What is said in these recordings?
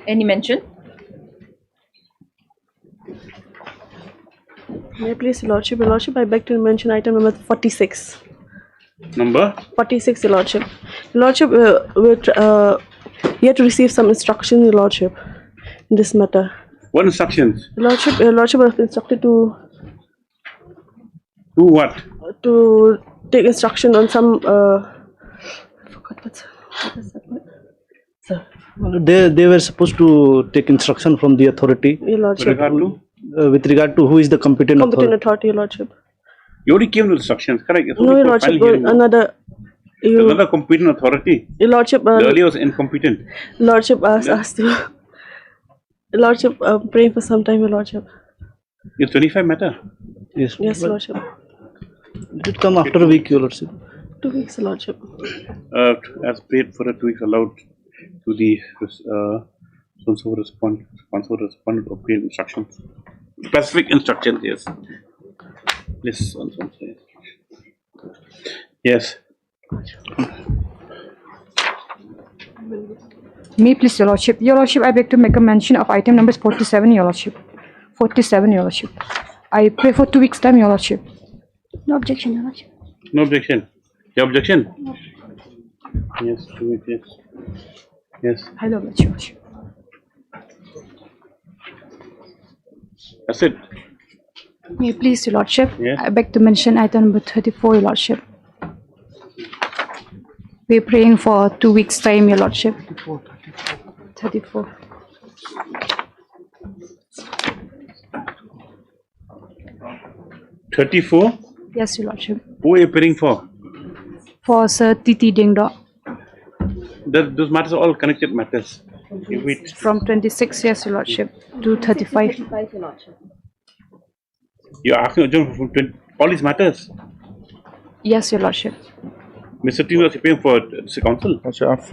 Any mention? May I please, Your Lordship? Your Lordship, I beg to mention item number 46. Number? 46, Your Lordship. Your Lordship, yet to receive some instruction, Your Lordship, in this matter. What instructions? Your Lordship was instructed to Do what? to take instruction on some. I forgot what is that word? Sir. They were supposed to take instruction from the authority Your Lordship. with regard to who is the competent Authority, Your Lordship. You already gave the instructions, correct? It's No, only Your for Lordship. final hearing. Another. Another competent authority. Your Lordship. The earlier was incompetent. Lordship asked you. Lordship, praying for some time, Your Lordship. Your 25 matter. Yes, Yes, but Lordship. it did come after a week, Your Lordship. 2 weeks, Lordship. As prayed for 2 weeks allowed to the responsible respondent to obtain instructions. Specific instructions, yes. Yes, yes. Me, please, Your Lordship. Your Lordship, I beg to make a mention of item numbers 47, Your Lordship. 47, Your Lordship. I pray for 2 weeks' time, Your Lordship. No objection, Your Lordship. No objection. Your objection? No. Yes, 2 weeks, yes. Yes. I love it, Your Lordship. That's it. Me, please, Your Lordship. Yeah. I beg to mention item number 34, Your Lordship. We're praying for 2 weeks' time, Your Lordship. 34. 34? Yes, Your Lordship. Who are you praying for? For Sir Titi Dingdo. Those matters are all connected matters. If we From 26, yes, Your Lordship, to 35. You're asking from all these matters. Yes, Your Lordship. Mr. T was appearing for District Council.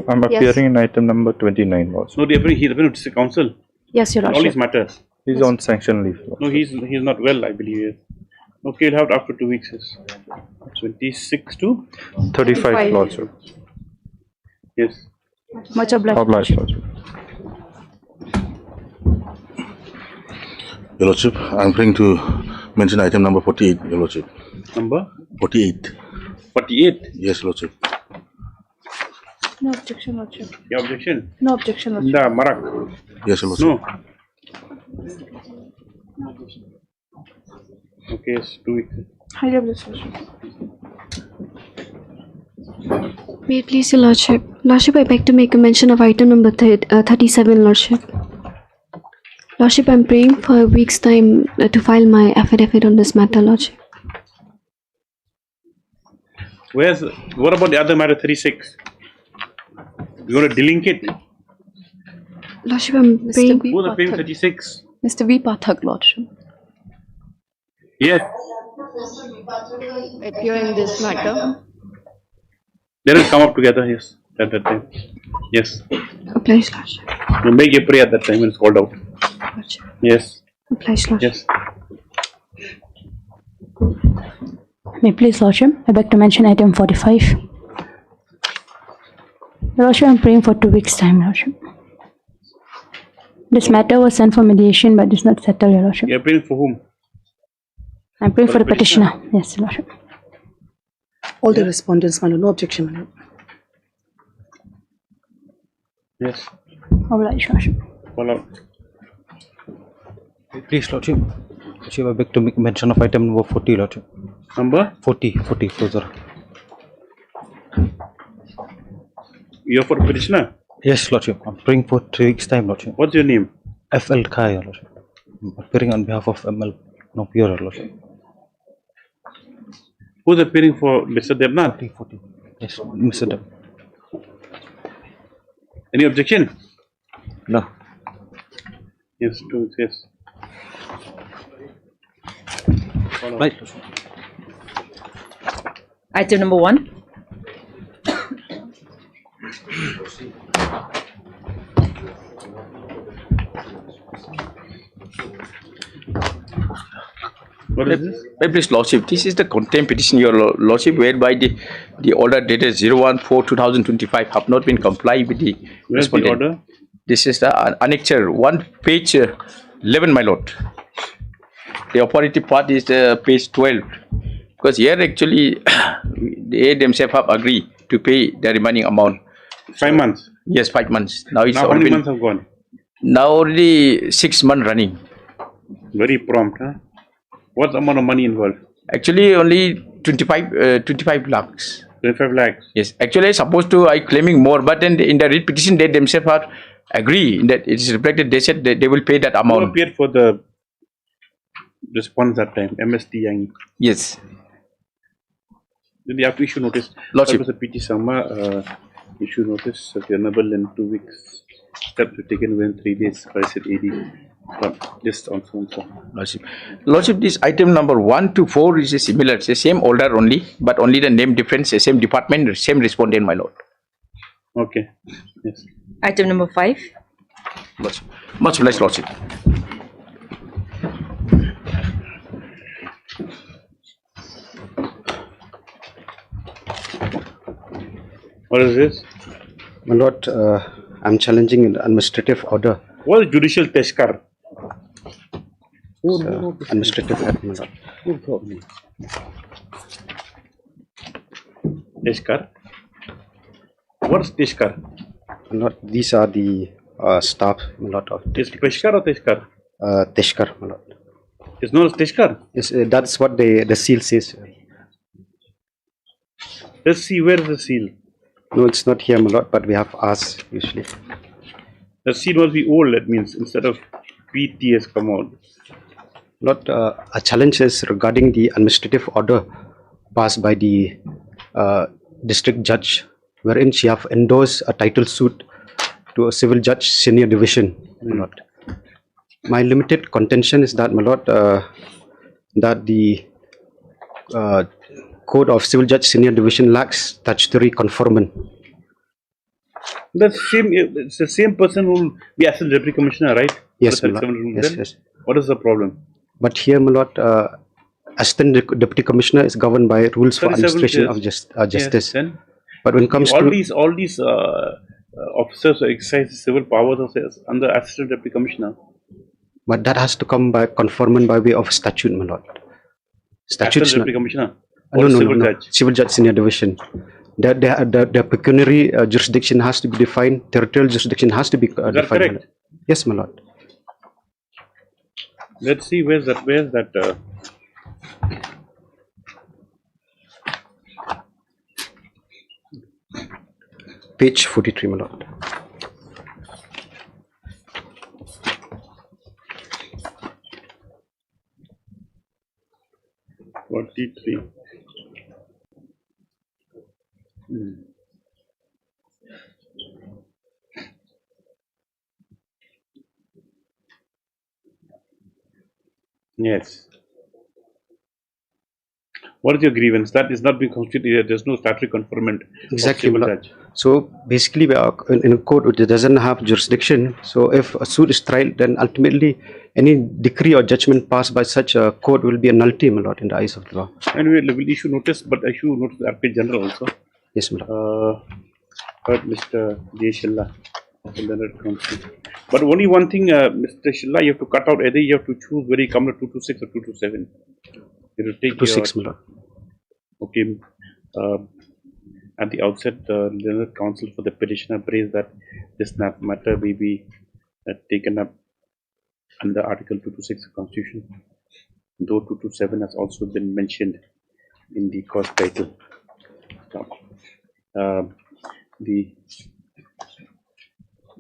I'm appearing in item number 29 also. No, he's appearing for District Council. Yes, Your All Lordship. these matters. He's on sanction leave. No, he's not well, I believe. Yes. Okay, we'll have it after 2 weeks. Yes. 26 to 35 also. yes. Much obliged. Obliged also. Your Lordship, I'm trying to mention item number 48, Your Lordship. Number 48. 48. Yes, Lordship. No objection, Lordship. Your objection? No objection, Lordship. The Marak. Yes, Your Lordship. No. Okay, yes, 2 weeks. Highly obliged, Lordship. May it please your Lordship. Lordship, I beg to make a mention of item number 37, Lordship. Lordship, I'm praying for a week's time to file my affidavit on this matter, Lordship. What about the other matter, 36? You want to delink it? Lordship, I'm praying. Who's appearing 36? Mr. V. Pathak, Lordship. Yes. Appearing this matter. Let us come up together, yes, at that time. Yes. Obliged, Lordship. You make a prayer at that time when it's called out. Lordship. Yes. Obliged, Lordship. Yes. May please, Lordship, I beg to mention item 45. Lordship, I'm praying for 2 weeks' time, Lordship. This matter was sent for mediation, but it's not settled, Your Lordship. You're praying for whom? I'm praying for the petitioner. Yes, Lordship. All the respondents, my lord. No objection, my lord. Yes. Obliged, Lordship. Follow. Please, Lordship. Lordship, I beg to make mention of item number 40, Lordship. Number? 40, closer. You're for the petitioner? Yes, Lordship. I'm praying for 3 weeks' time, Lordship. What's your name? FL Kai, Lordship. I'm appearing on behalf of ML Nopior, Lordship. Who's appearing for Mr. Debnath? 40. Yes, Mr. Deb. Any objection? No. Yes, 2 weeks, yes. Right. Item number 1. What is this? Please, Lordship, this is the contempt petition, Your Lordship, whereby the order dated 014/2025 have not been complied with the Where's the respondent. order? This is the annexure, one page 11, my lord. The operative part is page 12. Because here actually they themselves have agreed to pay the remaining amount. 5 months. Yes, 5 months. Now it's Now how many already, months have gone? now already 6 months running. Very prompt, huh? What's the amount of money involved? Actually only 25 lakhs. 25 lakhs. Yes, actually supposed to I claiming more, but then in the writ petition they themselves are agree that it is reflected. They said that they will pay that Who amount. appeared for the response that time? MST Yang. Yes, Then they have to issue notice. Lordship. Mr. P.T. Sama issue notice of the Honorable in 2 weeks. Steps were taken within 3 days by said AD. Just on so. Lordship. Lordship, this item number 1 to 4 is similar. It's the same order only, but only the name difference. The same department, same respondent, my lord. Okay. Yes. Item number 5. Lordship. Much obliged, Lordship. What is this? My lord, I'm challenging an administrative order. What is judicial teshkar? Administrative act, my lord. Teshkar? What's teshkar? My lord, these are the staff, my lord, of Is peshkar or teshkar? Teshkar, my lord. It's known as teshkar. Yes, that's what the seal says. Let's see, where is the seal? No, it's not here, my lord, but we have asked usually. The seal must be old, that means, instead of PT has come out. Lord, a challenge is regarding the administrative order passed by the district judge, wherein she have endorsed a title suit to a civil judge senior division, my lord. My limited contention is that, my lord, that the Code of Civil Judge Senior Division lacks statutory conformement. It's the same person who will be Assistant Deputy Commissioner, right? Yes, my The 37 lord. rule Yes, then? yes. What is the problem? But here, my lord, Assistant Deputy Commissioner is governed by rules for 37 administration yes. of justice. Yes, then But when it comes all to these officers who exercise civil powers under Assistant Deputy Commissioner. but that has to come by conformment by way of statute, my lord. Statute Assistant is not. Deputy Commissioner. No, Or no, civil no, no. judge. Civil Judge Senior Division. The pecuniary jurisdiction has to be defined. Territorial jurisdiction has to be defined. that correct? My lord. Yes, my lord. Let's see, where's that? Page 43, my lord. Forty-three. Yes. What is your grievance? That is not being constituted. There's no statutory conformment. Exactly, Of my civil lord. judge. So basically, we are in a court which doesn't have jurisdiction. So if a suit is tried, then ultimately any decree or judgment passed by such a court will be a nullity, my lord, in the eyes of the law. Anyway, we'll issue notice, but issue notice to the RP General also. Yes, my lord. Heard Mr. J. Shilla of the Leonard Council. But only one thing, Mr. Shilla, you have to cut out either you have to choose whether you come to 226 or 227. You have to take 226, my lord. Okay. At the outset, the Leonard Council for the petitioner praised that this matter may be taken up under Article 226 of the Constitution, though 227 has also been mentioned in the cause title.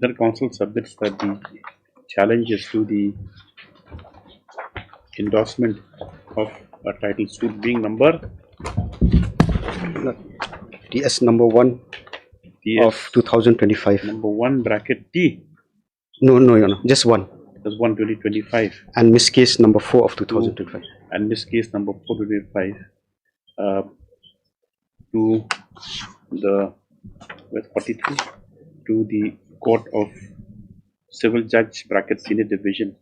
The Council submits that the challenges to the endorsement of a title suit being number TS number 1 TS of 2025. number 1 bracket T. No, just one. That's 1 2025. And miss case number 4 of 2025. And this case number 4 2025 to the 43 to the Court of Civil Judge bracket Senior Division,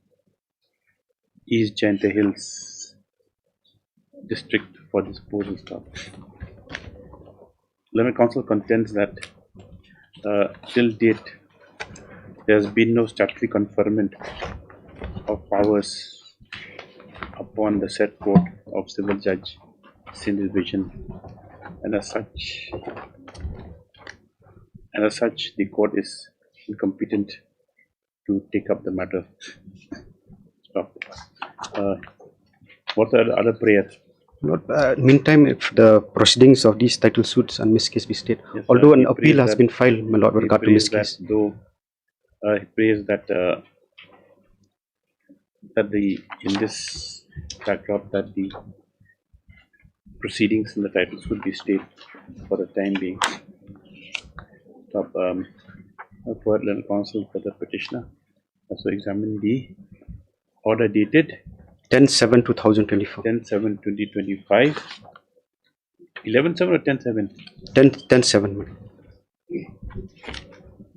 East Jayanta Hills District for disposal stuff. Learned Council contends that till date there has been no statutory conferment of powers upon the said court of civil judge sin division, and as such the court is incompetent to take up the matter. Stop. What are the other prayers? Meantime, if the proceedings of these title suits and this case be stayed, Yes, although an he appeal prays has that- been filed, my lord, with regard to this case. Though he prays that in this backdrop that the proceedings in the title suit be stayed for the time being. Stop. For legal counsel for the petitioner. Also examine the order dated 10/7/2024. 10/7/2025. 11/7 or 10/7? 10/7.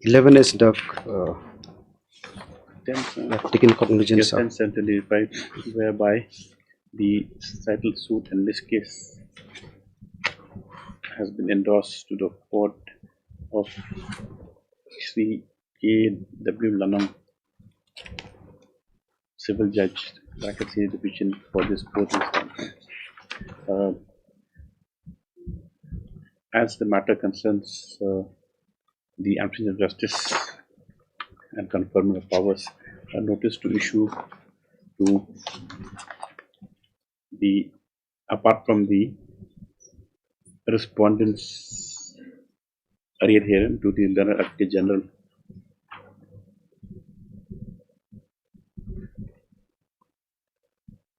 11 is the 10/7. taken cognizance Yes, 10/7/2025, whereby the title suit in this case has been endorsed to the court of Sri K.W. Lanam, civil judge, bracket C division for this fourth instance. As the matter concerns the administration of justice and conferment of powers, a notice to issue to the, apart from the respondents arrear herein, to the Learned Advocate General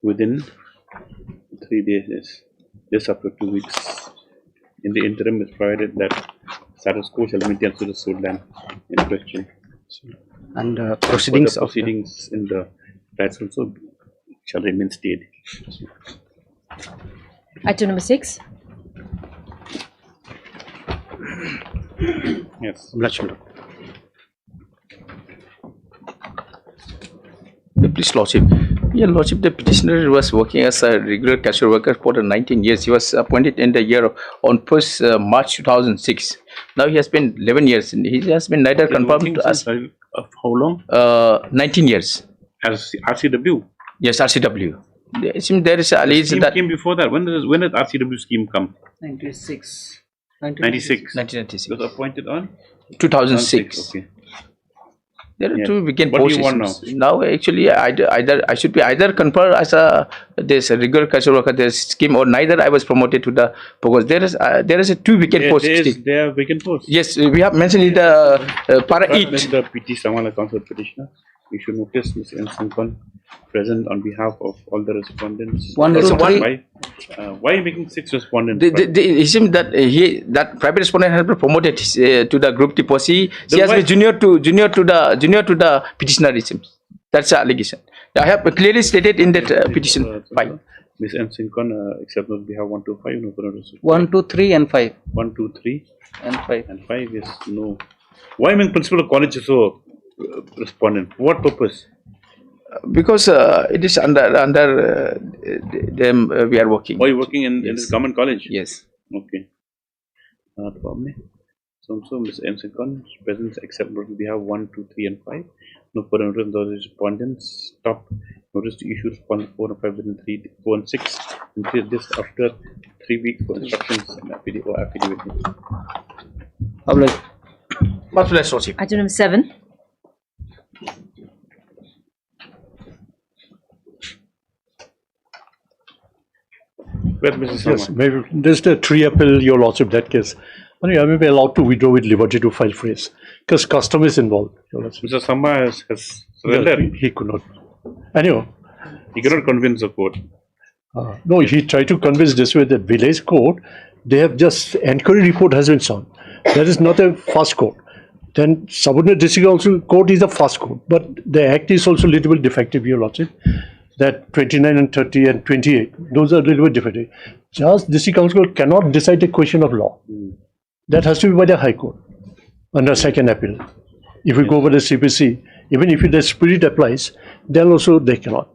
within 3 days, this up to 2 weeks. In the interim, it's provided that status quo shall maintain to the suit land in question. and Proceedings proceedings in the rights also shall remain stayed. Item number 6. Yes. Lordship. Please, Lordship. Your Lordship, the petitioner was working as a regular cashier worker for the 19 years. He was appointed in the year on 1st March 2006. Now he has been 11 years. He has been neither confirmed to us. How long? 19 years. As RCW. Yes, RCW. It seems there is a The alleged scheme that came before that. When did RCW scheme come? 96. 96. 1996. It was appointed on 2006. Okay. There are Yeah. two vacant What do posts. you want Now, actually, either I should be either conferred as a regular cashier worker this scheme, or neither I was promoted to the, because there is a two vacant posts. There are vacant posts. Yes, we have mentioned in the para When 8. the PT Samala Council petitioner, you should notice Ms. N. Sinkon present on behalf of all the respondents. One, two, three. Why are you making 6 respondents? It seems that that private respondent has been promoted to the group T post. She has been junior to the petitioner. It seems that's the allegation. I have clearly stated in that petition 5. Ms. N. Sinkon, except that we have 1, 2, 5. No, 1, 2, 3 and 5. 1, 2, 3 And 5. and 5 is no. Why am I principal of college so respondent? For what purpose? Because it is under them we are working. Why are you working in this government college? Yes. Okay. Not a problem. So Ms. M. Sinkon presents except that we have 1, 2, 3 and 5. No further notice those respondents. Stop. Notice to issue respondent 4 and 5 within 3, 4 and 6. Until this after 3 weeks for instructions and affidavit. Item number 7. Where Mrs. Yes, Sama? maybe there's the 3 appeal, your lordship, that case. I may be allowed to withdraw with liberty to file phrase because custom is involved, your lordship. Mr. Sama has Yeah, surrendered. he could not. Anyhow, He cannot convince the court. no, he tried to convince this way that village court, they have just inquiry report has been sound. That is not a fast court. Then subordinate district also court is a fast court, but the act is also a little bit defective, your lordship. That 29 and 30 and 28, those are a little bit defective. Just district council cannot decide a question of law. That has to be by the High Court under second appeal. If we go over the CPC, even if the spirit applies, then also they cannot.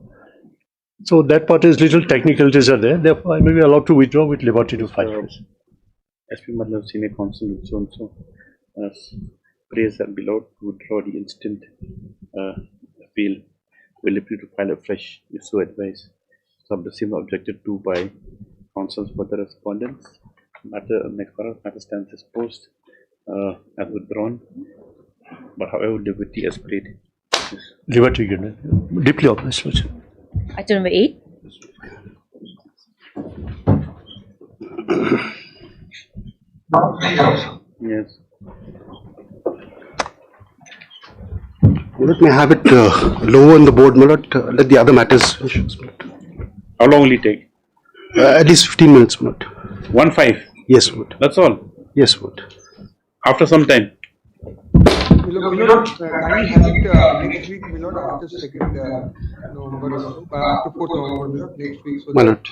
So that part is little technicalities are there. Therefore, I may be allowed to withdraw with liberty to file. SP Madlav Senior Counsel so appraised and below to withdraw the instant appeal, will appeal to file afresh if so advised. Some the same objected to by counsels for the respondents. Matter stands disposed as withdrawn, but however liberty as played. Liberty given. Deeply obliged. Item number 8. Yes. May I have it lower on the board, my lord? Let the other matters. How long will it take? At least 15 minutes, my lord. 1-5. Yes, my lord. That's all. Yes, my lord. After some time. Milord, can we have it next week, Milord, after 2nd November, after 4th November, Milord, next week, so that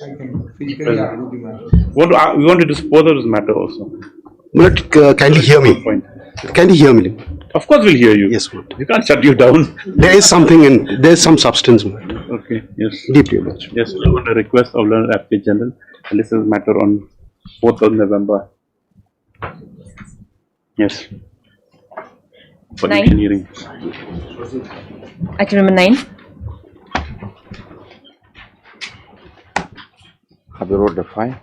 I can physically argue the matter. We want to dispose of this matter also. Milord, kindly hear me. Kindly hear me. Of course we'll hear you. Yes, Milord. We can't shut you down. There is something in, there is some substance, Milord. Okay, yes. Deeply obliged. Yes, we want a request of Learned Advocate General, and this is matter on 4th of November. Yes. For 9. engineering. Item number 9. Have you wrote the file?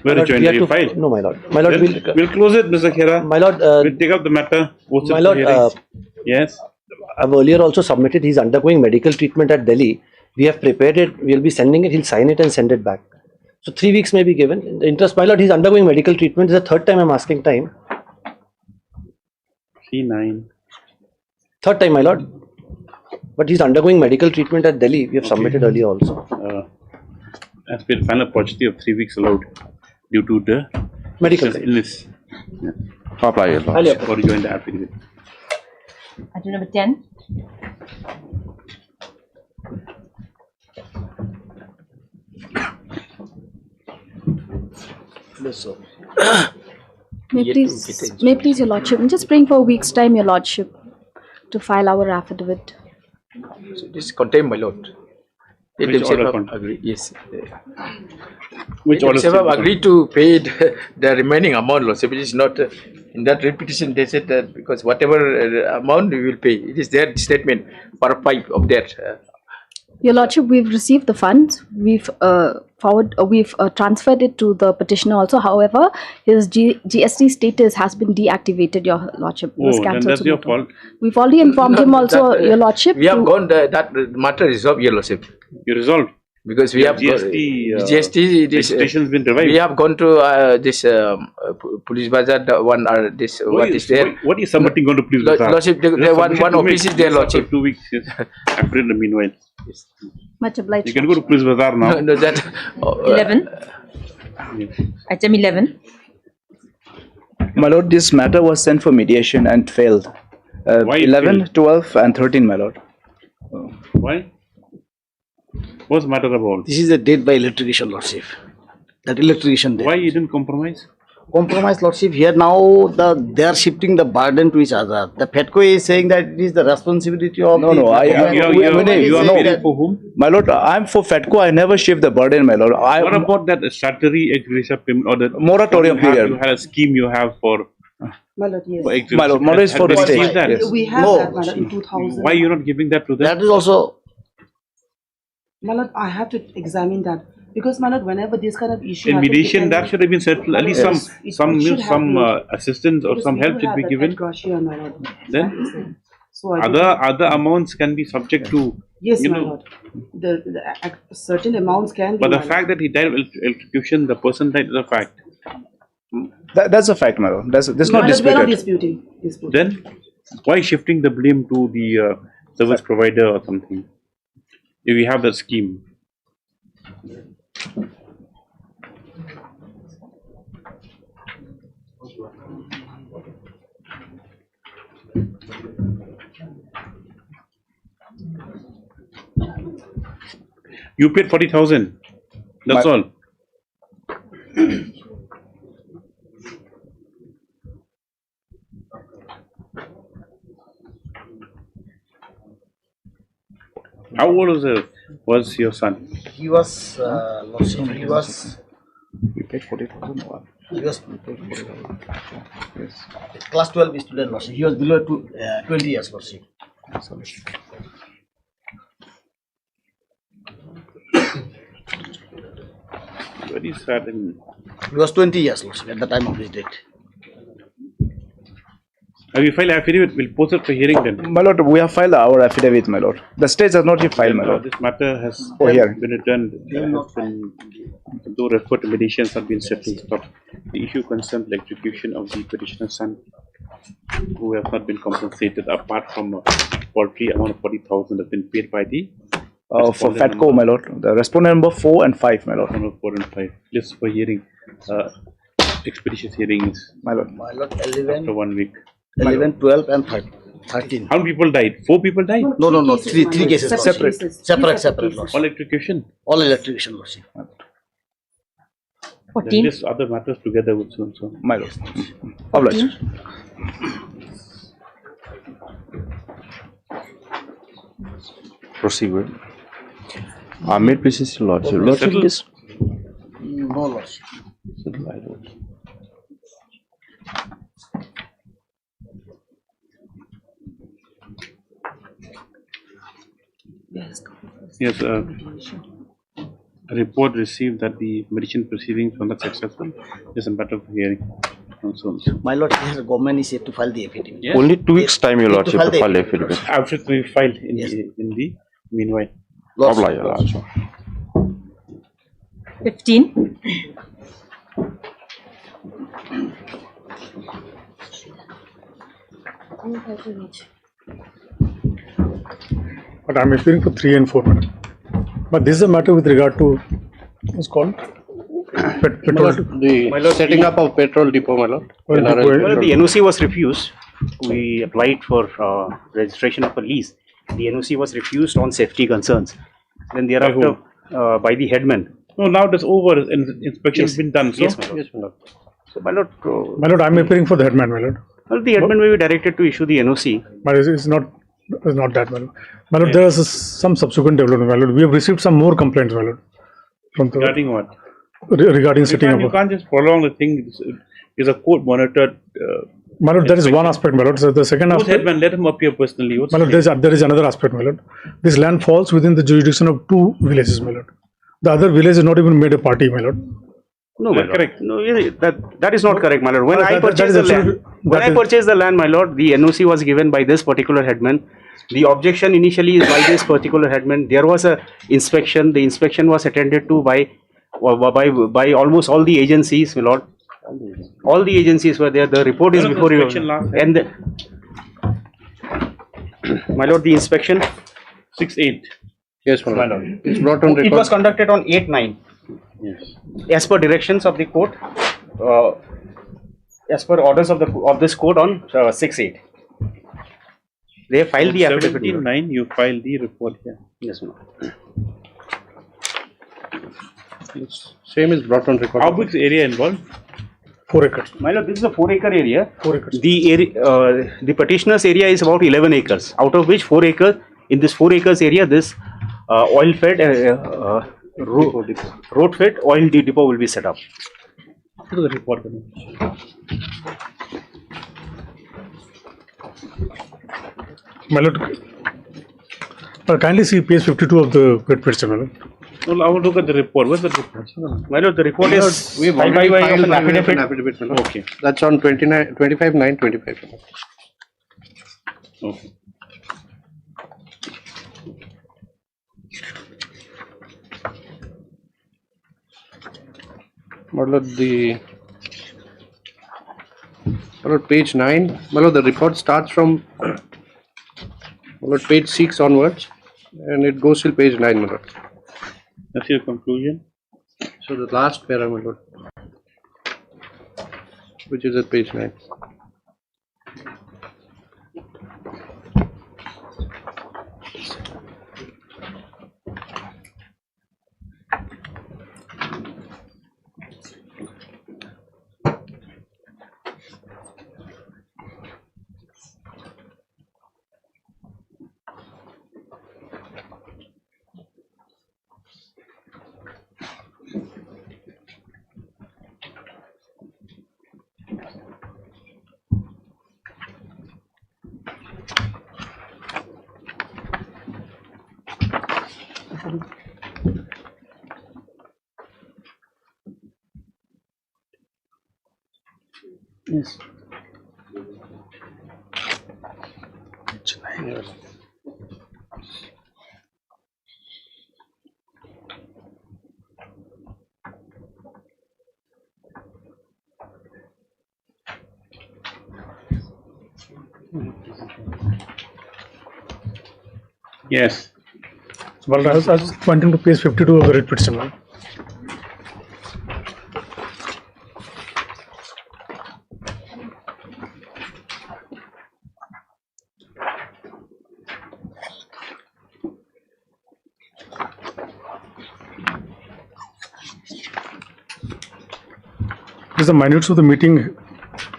Where is your file? No, my lord. My lord, we'll close it, Mr. Khera. My lord, we'll take up the matter. My lord, yes. I've earlier also submitted. He's undergoing medical treatment at Delhi. We have prepared it. We'll be sending it. He'll sign it and send it back. So 3 weeks may be given. In the interest, my lord, he's undergoing medical treatment. This is the 3rd time I'm asking time. C9. 3rd time, my lord. But he's undergoing medical treatment at Delhi. We have submitted earlier also. As per final opportunity of 3 weeks allowed due to the medical illness. Yeah. Apply it. Or join the affidavit. Item number 10. May please, your lordship. I'm just praying for a week's time, your lordship, to file our affidavit. So this contempt, my lord. Let Which them order agree. Yes. Which Let order? them have agreed to pay the remaining amount, lordship. It is not in that repetition. They said that because whatever amount we will pay, it is their statement per 5 of that. Your lordship, we've received the funds. We've transferred it to the petitioner also. However, his GST status has been deactivated, your lordship. It was Oh, then cancelled that's your fault. We've already informed him also, That, your lordship. We have gone that matter resolved, your lordship. You resolved? Because we have GST registration's been revived. We have gone to this police bazaar. The one this what is there? What is somebody going to police bazaar? Lordship, one office is there, lordship. 2 weeks. Yes. After in the meanwhile. Much obliged. You can go to police bazaar now. No, that 11. Item 11. My lord, this matter was sent for mediation and failed. 11, 12 and 13, my lord. Why? What's the matter about? This is a death by electrocution, lordship. That electrocution. Why you didn't compromise? Compromise, lordship. Here now they are shifting the burden to each other. The FEDCO is saying that it is the responsibility of No, no, you are paying for whom? My lord, I'm for FEDCO. I never shift the burden, my lord. What about that statutory execution payment or the moratorium period? You had a scheme you have for. My lord, yes. My lord, model is for the state. Yes. We have that, my lord, in 2000. Why you not giving that to them? That is also. My lord, I have to examine that because, my lord, whenever this kind of issue In happens, mediation, that should have been settled. At least some assistance or because some we help do should have be that given. at Gracia, my lord. Then So I other amounts can be subject to. yes, you my know, lord. Certain amounts can be. But the my lord. fact that he died of electrocution, the person died is a fact. That's a fact, my lord. That's My not lord, we are not disputed. disputing. Then why shifting the blame to the service provider or something? If we have that scheme. You paid 40,000. That's all. How old was your son? He was We paid 40,000. He was class 12 student, Lordship. He was below 20 years, Lordship. Very sad. He was 20 years, Lordship, at the time of his death. Have you filed affidavit? We'll post it for hearing then. My lord, we have filed our affidavit, my lord. The state has not yet filed, my lord. This matter has hearing. been returned. Though referred to mediations have been settled, stop. The issue concerns the execution of the petitioner's son, who have not been compensated apart from a paltry amount of 40,000 has been paid by the For FATCO, my lord. The respondent number 4 and 5, my lord. Number 4 and 5. Just for hearing, expeditious hearings. My lord. My lord, 11. After 1 week. 11, 12 and 13. How many people died? 4 people died? No. Three cases. Separate. Separate, Lordship. All electrocution? All electrocution, Lordship. 14. Then this other matters together with so. My lord. Obliged. Proceed. May it please your lordship. Lordship, this No, Lordship. Yes, a report received that the mediation proceedings were not successful. There's a matter of hearing. Also. My lord, the government is yet to file the affidavit. Yes. only 2 weeks time, your lordship, to file affidavit. After we filed in the meanwhile. Obliged, your lordship. 15. But I'm appearing for 3 and 4, madam. But this is a matter with regard to what's called petrol. My lord, setting up of petrol depot, my lord. Well, The NOC was refused. We applied for registration of a lease. The NOC was refused on safety concerns. Then thereafter, by the headman. No, now it is over. Inspection has been done. So? Yes, my lord. Yes, my lord. So, my lord, I'm appearing for the headman, my lord. Well, the headman may be directed to issue the NOC. But it's not that, my lord. My lord, there is some subsequent development, my lord. We have received some more complaints, my lord. Regarding what? Regarding setting up. You can't just prolong the thing. It's a court monitored. My lord, there is one aspect, my lord. So the second aspect. Headman, let him appear personally. My lord, there is another aspect, my lord. This land falls within the jurisdiction of 2 villages, my lord. The other village is not even made a party, my lord. No, my lord. Correct. No, that is not correct, my lord. When I purchased the land, my lord, the NOC was given by this particular headman. The objection initially is by this particular headman. There was a inspection. The inspection was attended to by almost all the agencies, my lord. All the agencies were there. The report is before you. And my lord, the inspection 6/8. Yes, my lord. It's brought on record. It was conducted on 8/9. Yes. As per directions of the court, as per orders of this court on 6/8. They filed the affidavit. 17/9, you filed the report here. Yes, ma'am. Same is brought on record. How big is the area involved? 4 acres. My lord, this is a 4-acre area. 4 acres. The area, the petitioner's area is about 11 acres, out of which 4 acres. In this 4 acres area, this oil-fed, road-fed oil depot will be set up. What is the report? My lord, kindly see page 52 of the Great Petition, my lord. No, I will look at the report. What's the report? My lord, the report is we've filed already by filed an affidavit. my lord. Okay. That's on 25/9/25. Okay. My lord, page 9. My lord, the report starts from page 6 onwards, and it goes till page 9, my lord. That's your conclusion? So the last para, my lord, which is at page 9. Yes. Yes. Well, I was pointing to page 52 of the writ petition. This is the minutes of the meeting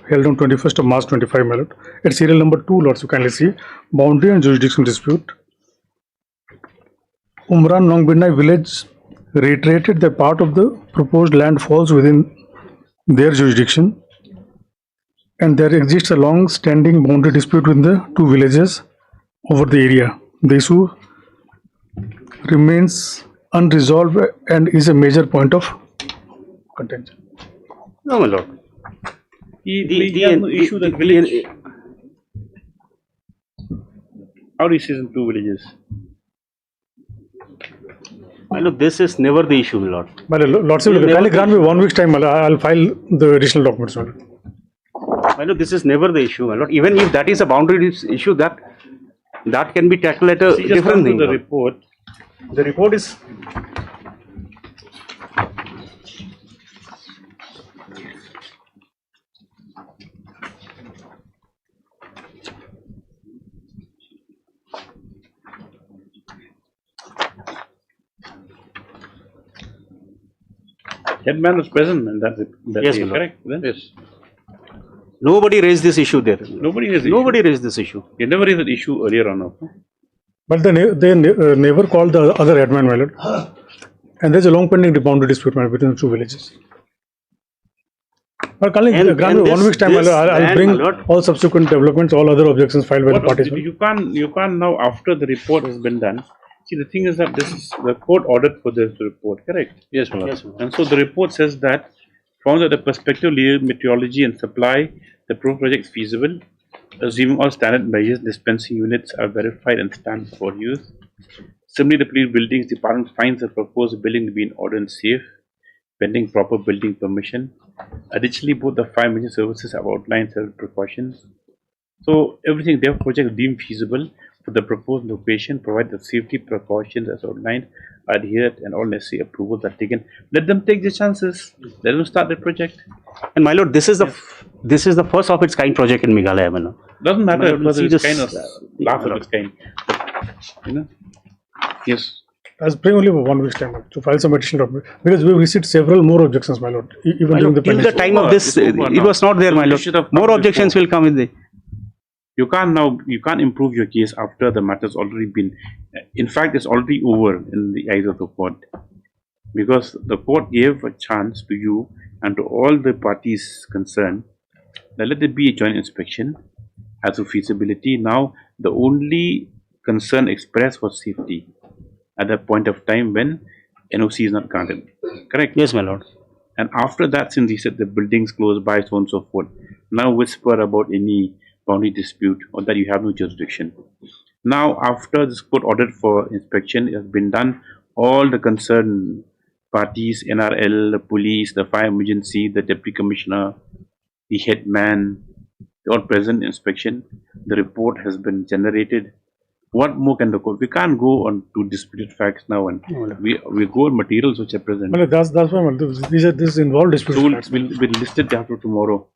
held on 21st of March 25, my lord. At serial number 2, lords, you kindly see boundary and jurisdiction dispute. Umran Longbindai village reiterated that part of the proposed land falls within their jurisdiction, and there exists a long-standing boundary dispute within the two villages over the area. The issue remains unresolved and is a major point of contention. No, my lord. Issue that village. How is it in two villages? My lord, this is never the issue, my lord. My lord, kindly grant me 1 week's time. I'll file the additional documents. My lord, this is never the issue, my lord. Even if that is a boundary issue, that can be tackled at a different thing. The report. The report is. Headman was present in that Yes, day, my lord. correct? Then? Yes. Nobody raised this issue there. Nobody raised this issue. You never raised that issue earlier on. No? But they never called the other headman, my lord. And there's a long pending boundary dispute, my lord, between the two villages. But kindly grant me 1 week's time. I'll bring all subsequent developments, all other objections filed by the parties. You can't now, after the report has been done. See, the thing is that this is the court ordered for this report, correct? Yes, my lord. And so the report says that, found that the perspective, legal meteorology and supply, the project is feasible, assuming all standard measures, dispensing units are verified and stand for use. Similarly, the police buildings department finds the proposed building to be in order and safe, pending proper building permission. Additionally, both the 5 major services have outlined several precautions. So everything their project is deemed feasible for the proposed location, provide the safety precautions as outlined, adhered, and all necessary approvals are taken. Let them take the chances. Let them start the project. And my lord, this is the first of its kind project in Meghalaya, my lord. Doesn't matter whether it's kind of last of lord. its kind. You know? Yes. I'll bring only 1 week's time to file some additional documents because we received several more objections, my lord. Even My during lord, the till the time of this, it was not there, my lord. More objections will come in the. You can't improve your case after the matter's already been, in fact, it's already over in the eyes of the court. Because the court gave a chance to you and to all the parties concerned that let there be a joint inspection as to feasibility. Now, the only concern expressed was safety at that point of time when NOC is not granted. Correct? Yes, my lord. And after that, since he said the buildings close by, so on and so forth, now whisper about any boundary dispute or that you have no jurisdiction. Now, after this court ordered for inspection has been done, all the concerned parties, NRL, the police, the fire emergency, the deputy commissioner, the headman, they all present inspection. The report has been generated. What more can the court? We can't go on to disputed facts now, and we go on materials which are present. Well, that's why this involved disputed So we'll listed after tomorrow.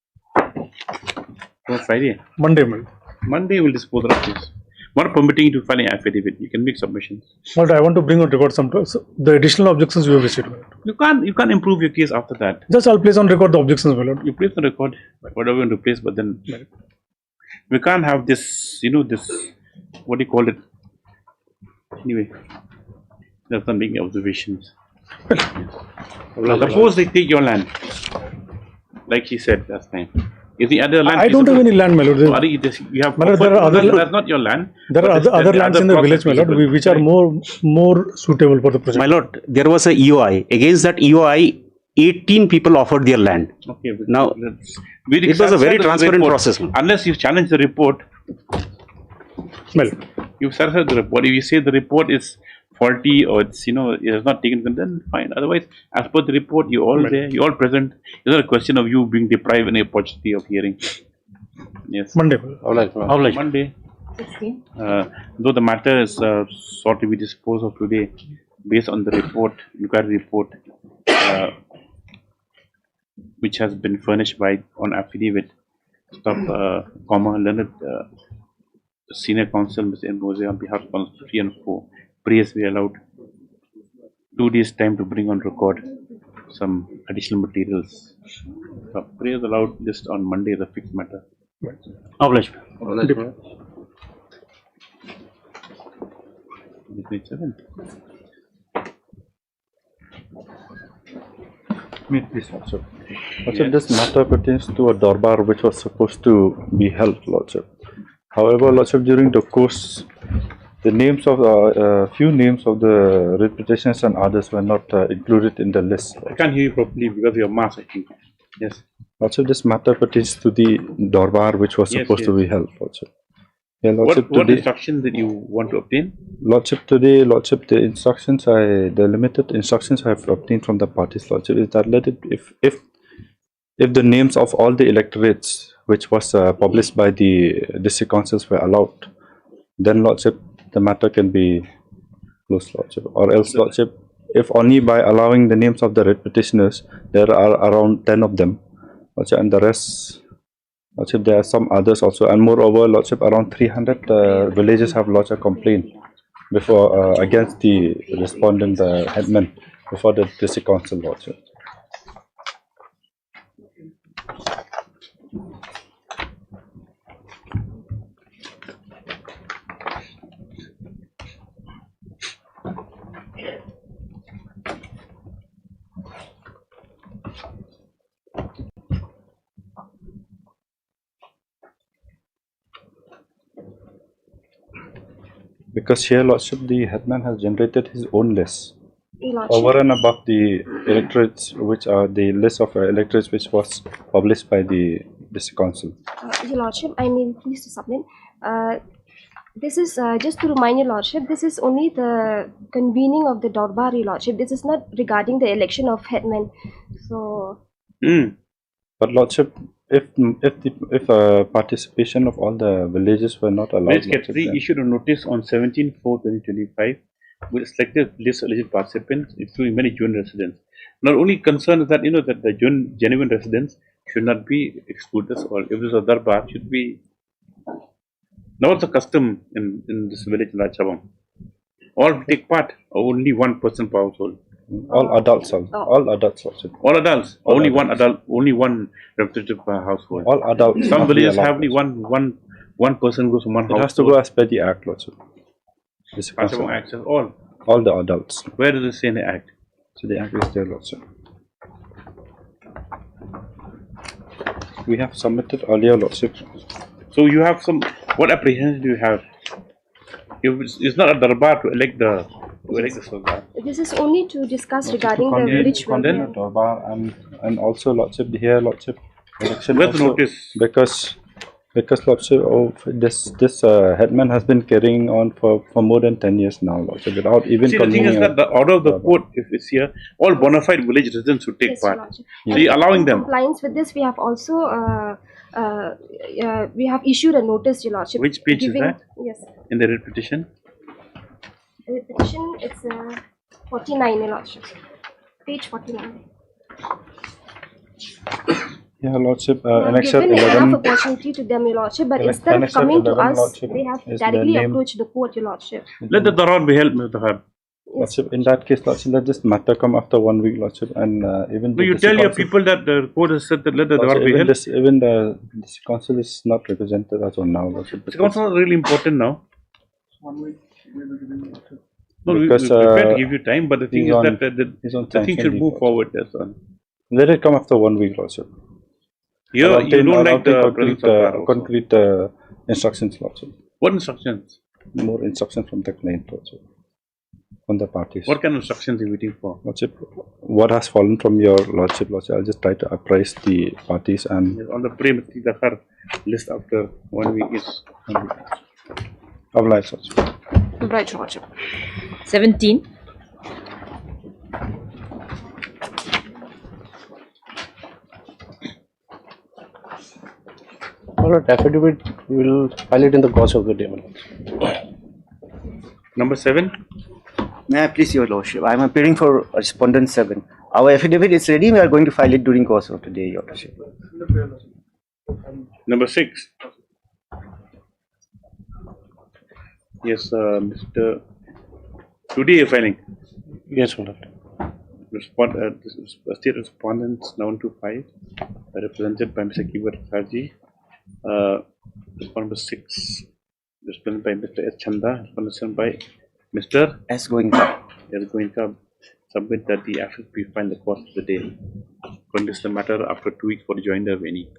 So Friday. Monday, man. Monday we'll dispose of this. Not permitting you to file an affidavit. You can make submissions. But I want to bring on record the additional objections we have received. You can't improve your case after that. Just I'll place on record the objections, my lord. You place on record whatever you want to place, but then we can't have this. You know this. What do you call it? Anyway, there's some making observations. Suppose they take your land, like he said last time. Is the other land? I don't have any land, my lord. So, you have My lord, there are other, that's not your land. There are other lands in the village, my lord, which are more suitable for the project. My lord, there was a EOI. Against that EOI, 18 people offered their land. Okay. Now, it was a very transparent process. Unless you challenge the report, well, you satisfied the report. If you say the report is faulty or it's it has not taken, then fine. Otherwise, as per the report, you all there, you all present. It's not a question of you being deprived any opportunity of hearing. Yes. Monday. Monday. 16. Though the matter is sought to be disposed of today, based on the report, inquiry report, which has been furnished by on affidavit, learned senior counsel Mr. M. Mose on behalf of 3 and 4. Prayers we allowed 2 days time to bring on record some additional materials. Prayers allowed just on Monday, the fixed matter. Obliged. Please, Lordship. Lordship, this matter pertains to a darbar which was supposed to be held, Lordship. However, Lordship, during the course, the names of few names of the writ petitioners and others were not included in the list. I can't hear you properly because of your mask, I think. Yes. Lordship, this matter pertains to the darbar which was supposed to be held, Lordship. Yeah, Lordship, what instructions did you want to obtain? Lordship, today, Lordship, the instructions the limited instructions I have obtained from the parties, Lordship, is that if the names of all the electorates which was published by the district councils were allowed, then Lordship, the matter can be closed, Lordship. Or else, Lordship, if only by allowing the names of the writ petitioners, there are around 10 of them, Lordship, and the rest, Lordship, there are some others also, and moreover, Lordship, around 300 villages have lodged a complaint before against the respondent headman before the district council, Lordship. Because here, Lordship, the headman has generated his own list over and above the electorates, which are the list of electorates which was published by the district council. Your Lordship, I mean, please to submit. This is just to remind Your Lordship, this is only the convening of the Darbar, Your Lordship. This is not regarding the election of headmen. So. But Lordship, if participation of all the villages were not allowed, Secretary issued a notice on 17/4/2025 with a selected list of eligible participants, including many genuine residents. Not only concern is that that the genuine residents should not be excluded, or if there's a darbar, should be. Now it's a custom in this village in Rajchabam. All take part, or only one person per household. All adults, all adults also. All adults, only one adult, only one representative per household. All adults. Some villages have only one person goes from one household. It has to go as per the act, also. Access all the adults. Where does it say in the act? So the act is there also. We have submitted earlier, Lordship. So you have some. What apprehension do you have? It's not a darbar to elect the Sultan. This is only to discuss regarding the village darbar and also, Lordship, here, Lordship, election. Where's the notice? Because Lordship, this headman has been carrying on for more than 10 years now, Lordship, without even. See, the thing is that the order of the court, if it's here, all bona fide village residents should take part. So you're allowing them. In compliance with this, we have also we have issued a notice, Your Lordship. Which page is that? Yes. In the writ petition? The petition, it's 49, Your Lordship. Page 49. Yeah, Lordship, annexure 11. Given enough opportunity to them, Your Lordship, but instead of coming to us, Lordship, they have directly approached the court, Your Lordship. Let the darbar be held, Mr. Har. Lordship, in that case, Lordship, let this matter come after 1 week, Lordship, and even. Do you tell your people that the court has said that let the darbar be held? Even the council is not represented as of now, Lordship. The council is really important now. 1 week. No, because, we prepared to give you time, but the thing is that the thing should move forward. That's all. Let it come after 1 week, Lordship. You don't like the concrete instructions, Lordship. What instructions? More instructions from the client, Lordship. On the parties. What kind of instructions are you waiting for? Lordship, what has fallen from your Lordship, I'll just try to apprise the parties and... Yes, on the pre-Mr. list after 1 week is... Obliged, Lordship. Obliged, Lordship. 17. Alright, affidavit will file it in the course of the day. Number 7. May I please, Your Lordship? I am appearing for Respondent 7. Our affidavit is ready. We are going to file it during course of the day, Your Lordship. Number 6. Yes, Mr. Today you're filing. Yes, Lord. State respondents 9 to 5, represented by Mr. Kivar Saji. Number 6, represented by Mr. S. Chanda, represented by Mr. S. Goenka. S. Goenka. Submit that the affidavit be filed in the course of the day. Contest the matter after 2 weeks for the joinder of any.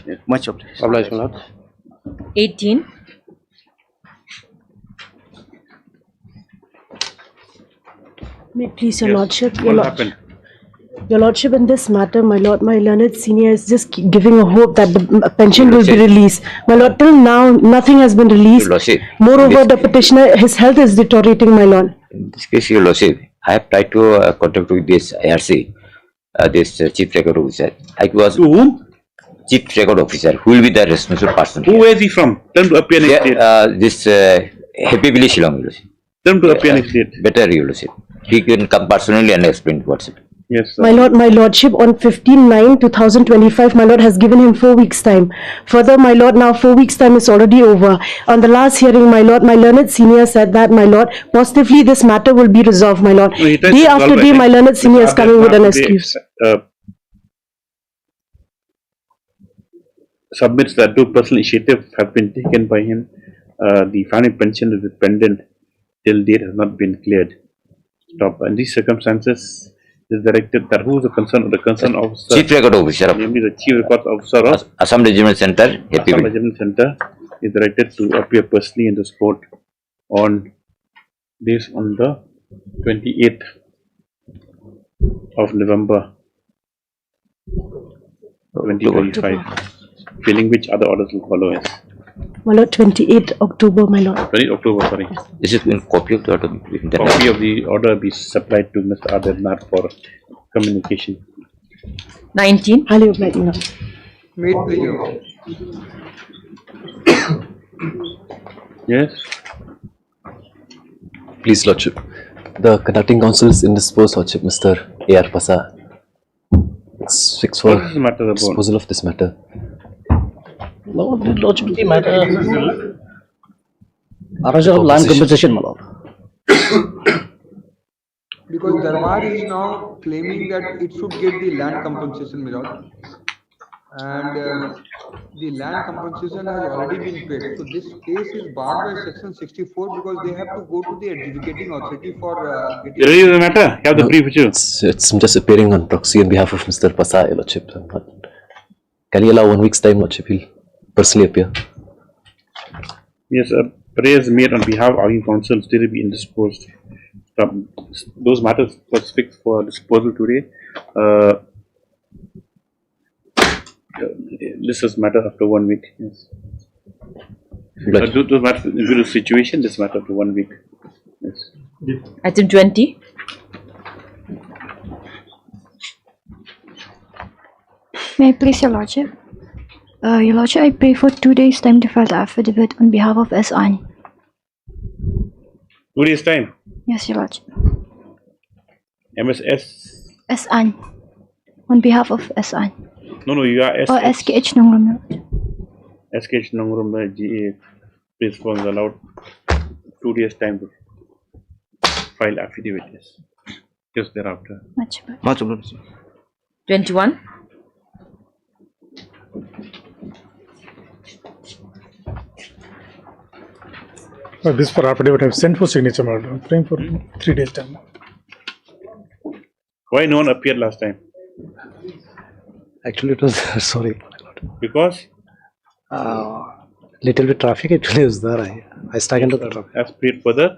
Yes. Much obliged. Obliged, my lord. 18. May it please your Yes. lordship. What happened? Your lordship, in this matter, my lord, my learned senior is just giving a hope that the pension will be released. My lord, till now nothing has been released. Your Lordship, Moreover, the petitioner, his health is deteriorating, my lord. in this case, Your Lordship, I have tried to contact with this IRC, this Chief Record Officer. I was to whom? Chief Record Officer, who will be the responsible person. Who is he from? Tell him to appear next date. This Happy Village, Shillong, Your Lordship. Tell him to appear next date. Better, Your Lordship. He can come personally and explain what's it. Yes, sir. My lordship, on 15/9/2025, my lord has given him 4 weeks' time. Further, my lord, now 4 weeks' time is already over. On the last hearing, my lord, my learned senior said that, my lord, positively this matter will be resolved, my lord. No, he tries Day to after resolve day, it. my learned senior is coming with an excuse. Submits that 2 personal initiatives have been taken by him. The family pension is pending till date has not been cleared. Stop. In these circumstances, is directed that who is the concerned officer? Chief Record Officer. Namely, the Chief Record Officer of Assam Regiment Center, Happy Assam Village. Regiment Center is directed to appear personally in this court on the 28th of November 2025. Feeling which other orders will follow is My lord, 28th October, my lord. 20 October, sorry. This is in copy of the order. Copy of the order be supplied to Mr. Adernat for communication. 19. Highly obliged, my lord. May it please your Yes. Please, Lordship. The conducting counsel is indisposed, Lordship, Mr. A.R. Pasa. It's fixed for What is the matter about? disposal of this matter. Lordship, the matter. Arrangement of land compensation, my lord. Because Darbar is now claiming that it should get the land compensation, my lord. And the land compensation has already been paid. So this case is barred by section 64 because they have to go to the adjudicating authority for getting... You ready with the matter? You have the brief with you. It's just appearing on proxy on behalf of Mr. Pasa, Lordship. Can you allow 1 week's time, Lordship? He'll personally appear. Yes, prayers made on behalf of our counsel still be indisposed. Those matters was fixed for disposal today. This is matter after 1 week. Yes. Those matters due to situation. This matter after 1 week. Yes. Item 20. May I please, Your Lordship? Your Lordship, I pray for 2 days' time to file the affidavit on behalf of S.An. 2 days time. Yes, Your Lordship. MSS. S.An. On behalf of S.An. No, you are Or SKH Nongrum. SKH Nongrum GA. Principal is allowed 2 days time to file affidavit. Yes. Just thereafter. Much obliged. 21. This for affidavit I have sent for signature, my lord. I'm praying for 3 days time. Why no one appeared last time? Actually, it was sorry, my lord. Because? Little bit traffic actually is there. I stuck into the traffic. As paid further?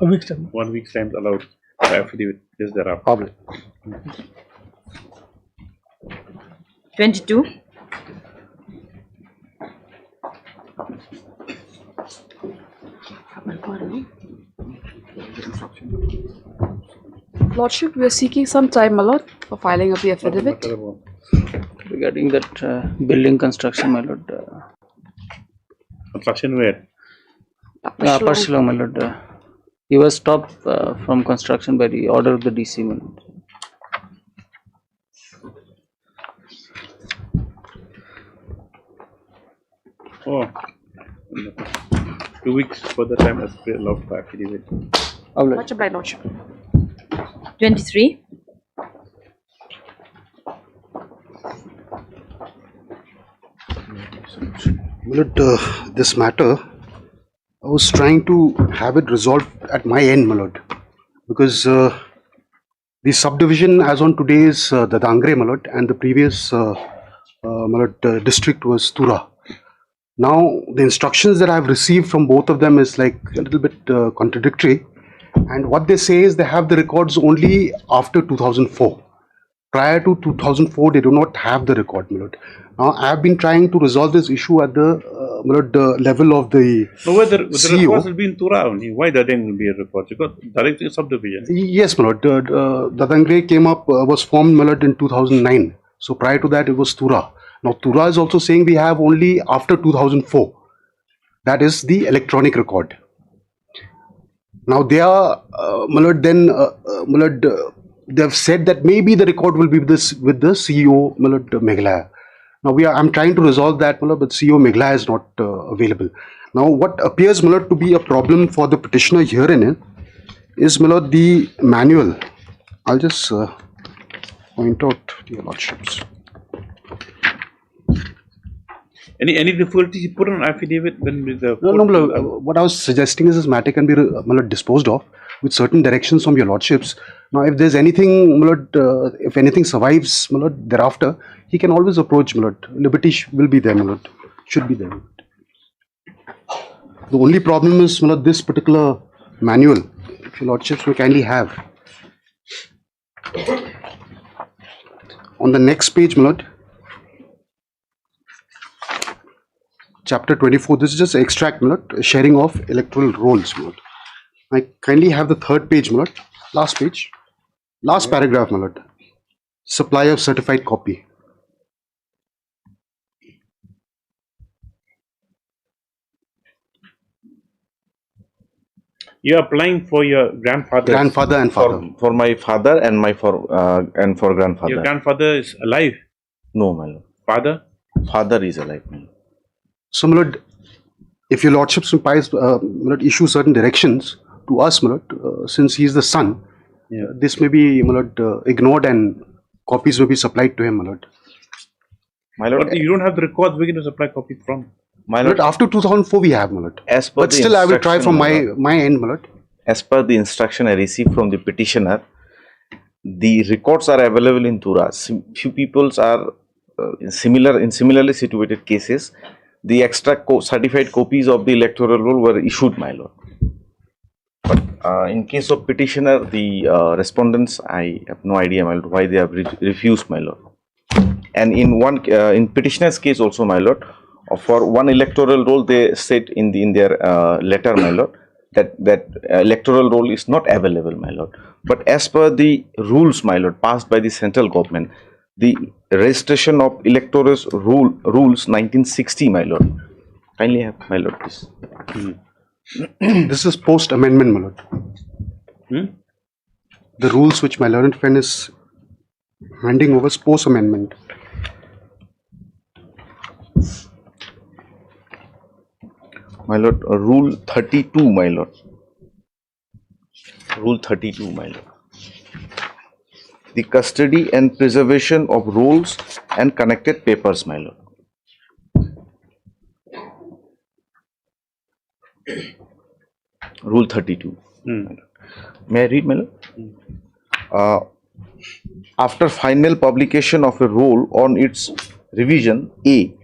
A week's time. 1 week's time allowed. Affidavit is there after. Problem. 22. Lordship, we are seeking some time, my lord, for filing of the affidavit. Regarding that building construction, my lord. Construction where? Upper Shillong, my lord. He was stopped from construction by the order of the DC, my lord. Oh. 2 weeks for the time as per allowed for affidavit. Much obliged, Lordship. 23. This matter, I was trying to have it resolved at my end, my lord, because the subdivision as on today is the Dangre, my lord, and the previous district was Tura. Now the instructions that I have received from both of them is like a little bit contradictory, and what they say is they have the records only after 2004. Prior to 2004, they do not have the record, my lord. Now I have been trying to resolve this issue at the level of the So whether the CEO. records will be in Tura only, why Dadang will be a record? Because directly subdivision. Yes, my lord. Dadangre came up, was formed, my lord, in 2009. So prior to that, it was Tura. Now Tura is also saying we have only after 2004. That is the electronic record. Now they are, my lord, then, my lord, they have said that maybe the record will be with the CEO, my lord, Meghalaya. Now I'm trying to resolve that, my lord, but CEO Meghalaya is not available. Now what appears, my lord, to be a problem for the petitioner herein is, my lord, the manual. I'll just point out to your lordships. Any difficulties you put on affidavit when with the No, my lord, what I was suggesting is this matter can be, my lord, disposed of with certain directions from your lordships. Now, if there's anything, my lord, if anything survives, my lord, thereafter, he can always approach, my lord. Liberty will be there, my lord. Should be there. The only problem is, my lord, this particular manual, if your lordships will kindly have. On the next page, my lord, chapter 24, this is just an extract, my lord, sharing of electoral rolls, my lord. I kindly have the third page, my lord, last page, last paragraph, my lord, supply of certified copy. You are applying for your grandfather. Grandfather and father. For my father and for grandfather. Your grandfather is alive? No, my lord. Father? Father is alive, my lord. So, my lord, if your lordships will issue certain directions to us, my lord, since he is the son, this may be, my lord, ignored and copies will be supplied to him, my lord. My lord, but you don't have the records, we're going to supply copies from. My lord, after 2004 we have, my lord. As per but still I will try from my end, my lord. As per the instruction I received from the petitioner, the records are available in Tura. Few peoples are in similarly situated cases. The extra certified copies of the electoral roll were issued, my lord. But in case of petitioner, the respondents, I have no idea, my lord, why they have refused, my lord. And in petitioner's case also, my lord, for one electoral roll, they said in their letter, my lord, that electoral roll is not available, my lord. But as per the rules, my lord, passed by the central government, the registration of electoral rules 1960, my lord. Kindly have, my lord, please. This is post amendment, my lord. The rules which my learned friend is handing over is post amendment. My lord, rule 32, my lord. Rule 32, my lord. The custody and preservation of rolls and connected papers, my lord. Rule 32. May I read, my lord? After final publication of a roll on its revision. A.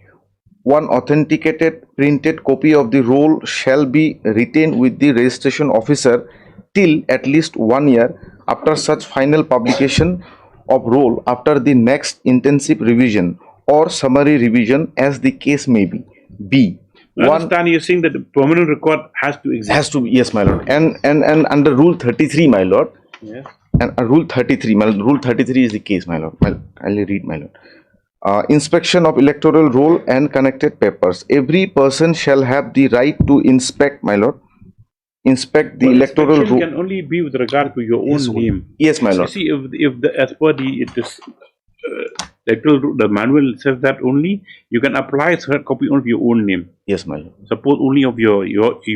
One authenticated printed copy of the roll shall be retained with the registration officer till at least 1 year after such final publication of roll after the next intensive revision or summary revision as the case may be. B. I understand you're saying that the permanent record has to exist. Has to, yes, my lord. And under Rule 33, my lord. Yes. And Rule 33, my Rule 33 is the case, my lord. I'll read, my lord. Inspection of electoral roll and connected papers. Every person shall have the right to inspect, my lord. Inspect the electoral roll. Can only be with regard to your own name. Yes, my lord. You see, if the as per the electoral the manual says that only you can apply a third copy of your own name. Yes, my lord. Suppose only of you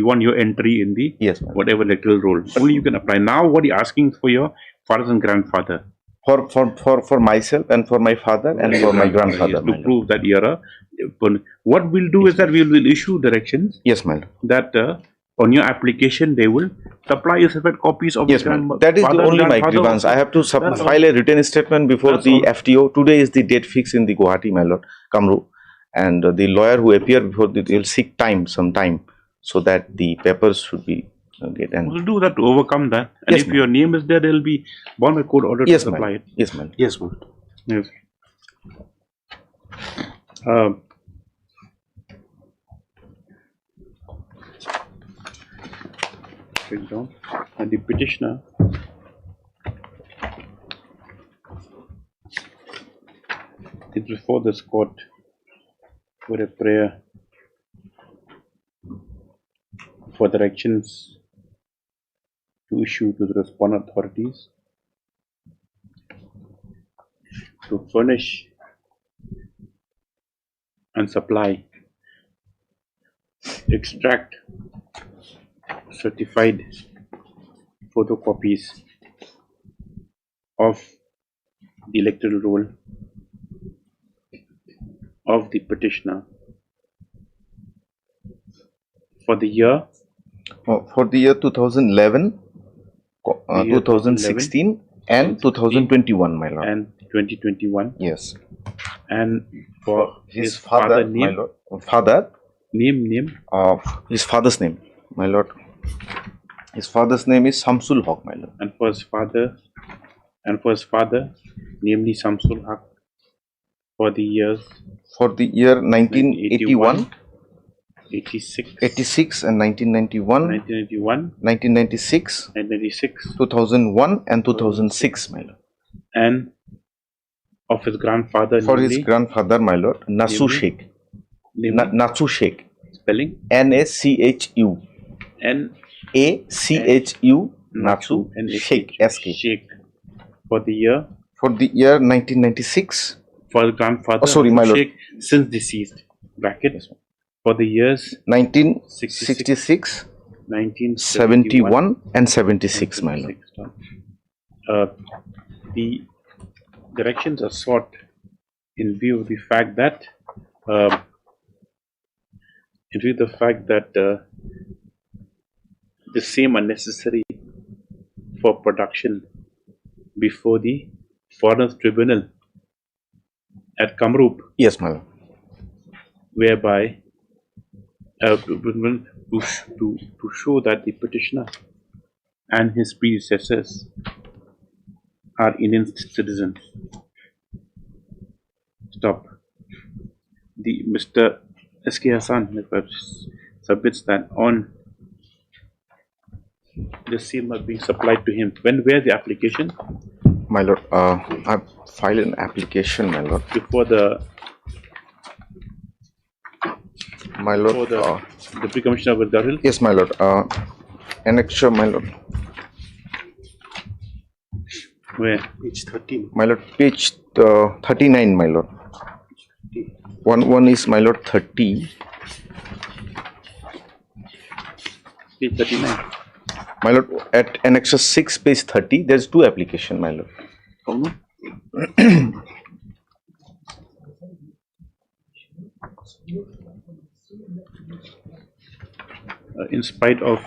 want your entry in the whatever electoral roll. Only you can apply. Now, what you're asking for your father and grandfather. For myself and for my father and for my grandfather. To prove that you're a. What we'll do is that we will issue directions. Yes, my lord. That on your application they will supply you separate copies of. Yes, ma'am. That is the only my grievance. I have to file a written statement before the FTO. Today is the date fixed in the Guwahati, my lord, Kamru, and the lawyer who appear before they will seek some time, so that the papers should be get. And we'll do that to overcome that. And yes, if your name is there, there will be bound by court order to supply it. Yes, ma'am. Yes, ma'am. Yes. And the petitioner is before this court with a prayer for directions to issue to the respondent authorities to furnish and supply, extract certified photocopies of the electoral roll of the petitioner for the year 2011, 2016 and 2021, my lord. And 2021. Yes. And for his father, name, my lord. Father. Name. His father's name, my lord. His father's name is Samsul Haq, my lord. And for his father, namely Samsul Haq, for the years. For the year 1981, 86 and 1991, 1996, 2001 and 2006, my lord. And of his grandfather. For his grandfather, my lord, Nasu Sheikh. Nasu Sheikh. Spelling? Nachu. Nachu. Nasu Sheikh. SK. Sheikh. For the year? For the year 1996. For his grandfather. Oh, sorry, my lord. Sheikh, since deceased. Bracket. For the years 1966, 1971 and 76, my lord. The directions are sought in view of the fact that the same are necessary for production before the Foreigners Tribunal at Kamrup. Yes, my lord. Whereby to show that the petitioner and his predecessors are Indian citizens. Stop. The Mr. S.K. Hassan submits that on the same are being supplied to him. Where the application? My lord, I've filed an application, my lord. Before the my lord, for the Deputy Commissioner of Daril? Yes, my lord. Annexure, my lord. Where? Page 13. My lord, page 39, my lord. One is, my lord, 30. Page 39. My lord, at Annexure 6, page 30, there's two applications, my lord. Oh, no? In spite of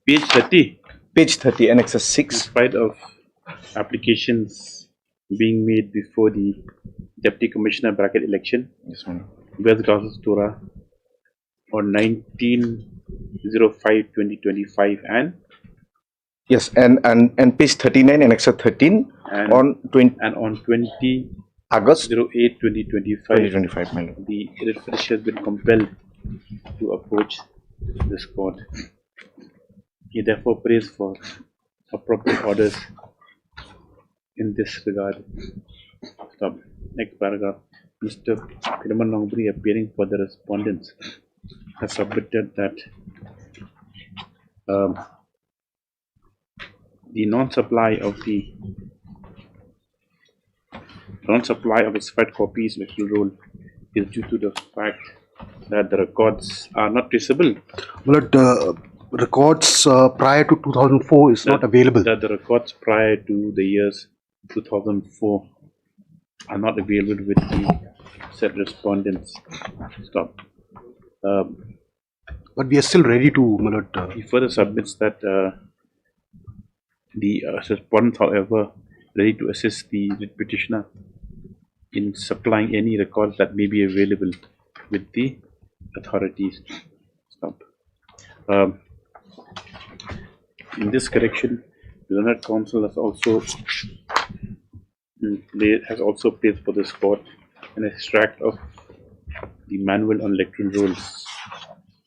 page 30. Page 30, Annexure 6. In spite of applications being made before the Deputy Commissioner bracket election, Yes, ma'am. West Tora, on 19/05/2025 and Yes, and page 39 and extra 13 and on 20 August 08 2025, my lord. the refresher has been compelled to approach this court. He therefore prays for appropriate orders in this regard. Stop. Next paragraph. Mr. Piraman Longbri, appearing for the respondents, has submitted that the non-supply of a certified copies electoral roll is due to the fact that the records are not traceable. But the records prior to 2004 is not available. That the records prior to the years 2004 are not available with the said respondents. Stop. But we are still ready to, my lord. He further submits that the respondents, however, ready to assist the petitioner in supplying any records that may be available with the authorities. Stop. In this correction, the Learned Council has also placed for this court an extract of the manual on electoral rolls,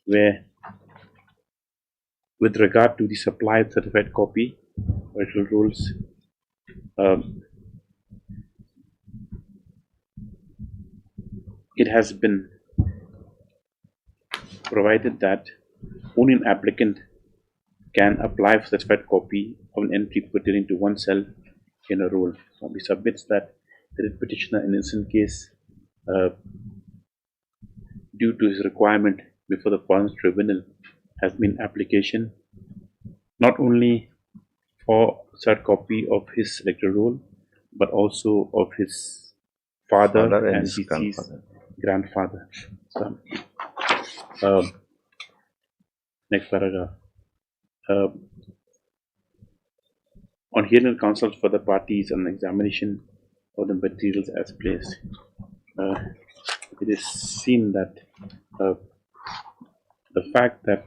where, with regard to the supplied certified copy electoral rolls, it has been provided that only an applicant can apply for certified copy of an entry pertaining to oneself in a roll. So he submits that the petitioner in this case, due to his requirement before the Foreign Tribunal, has been application not only for cert copy of his electoral roll, but also of his father and his grandfather. So, next paragraph. On hearing counsel for the parties and examination of the materials as placed, it is seen that the fact that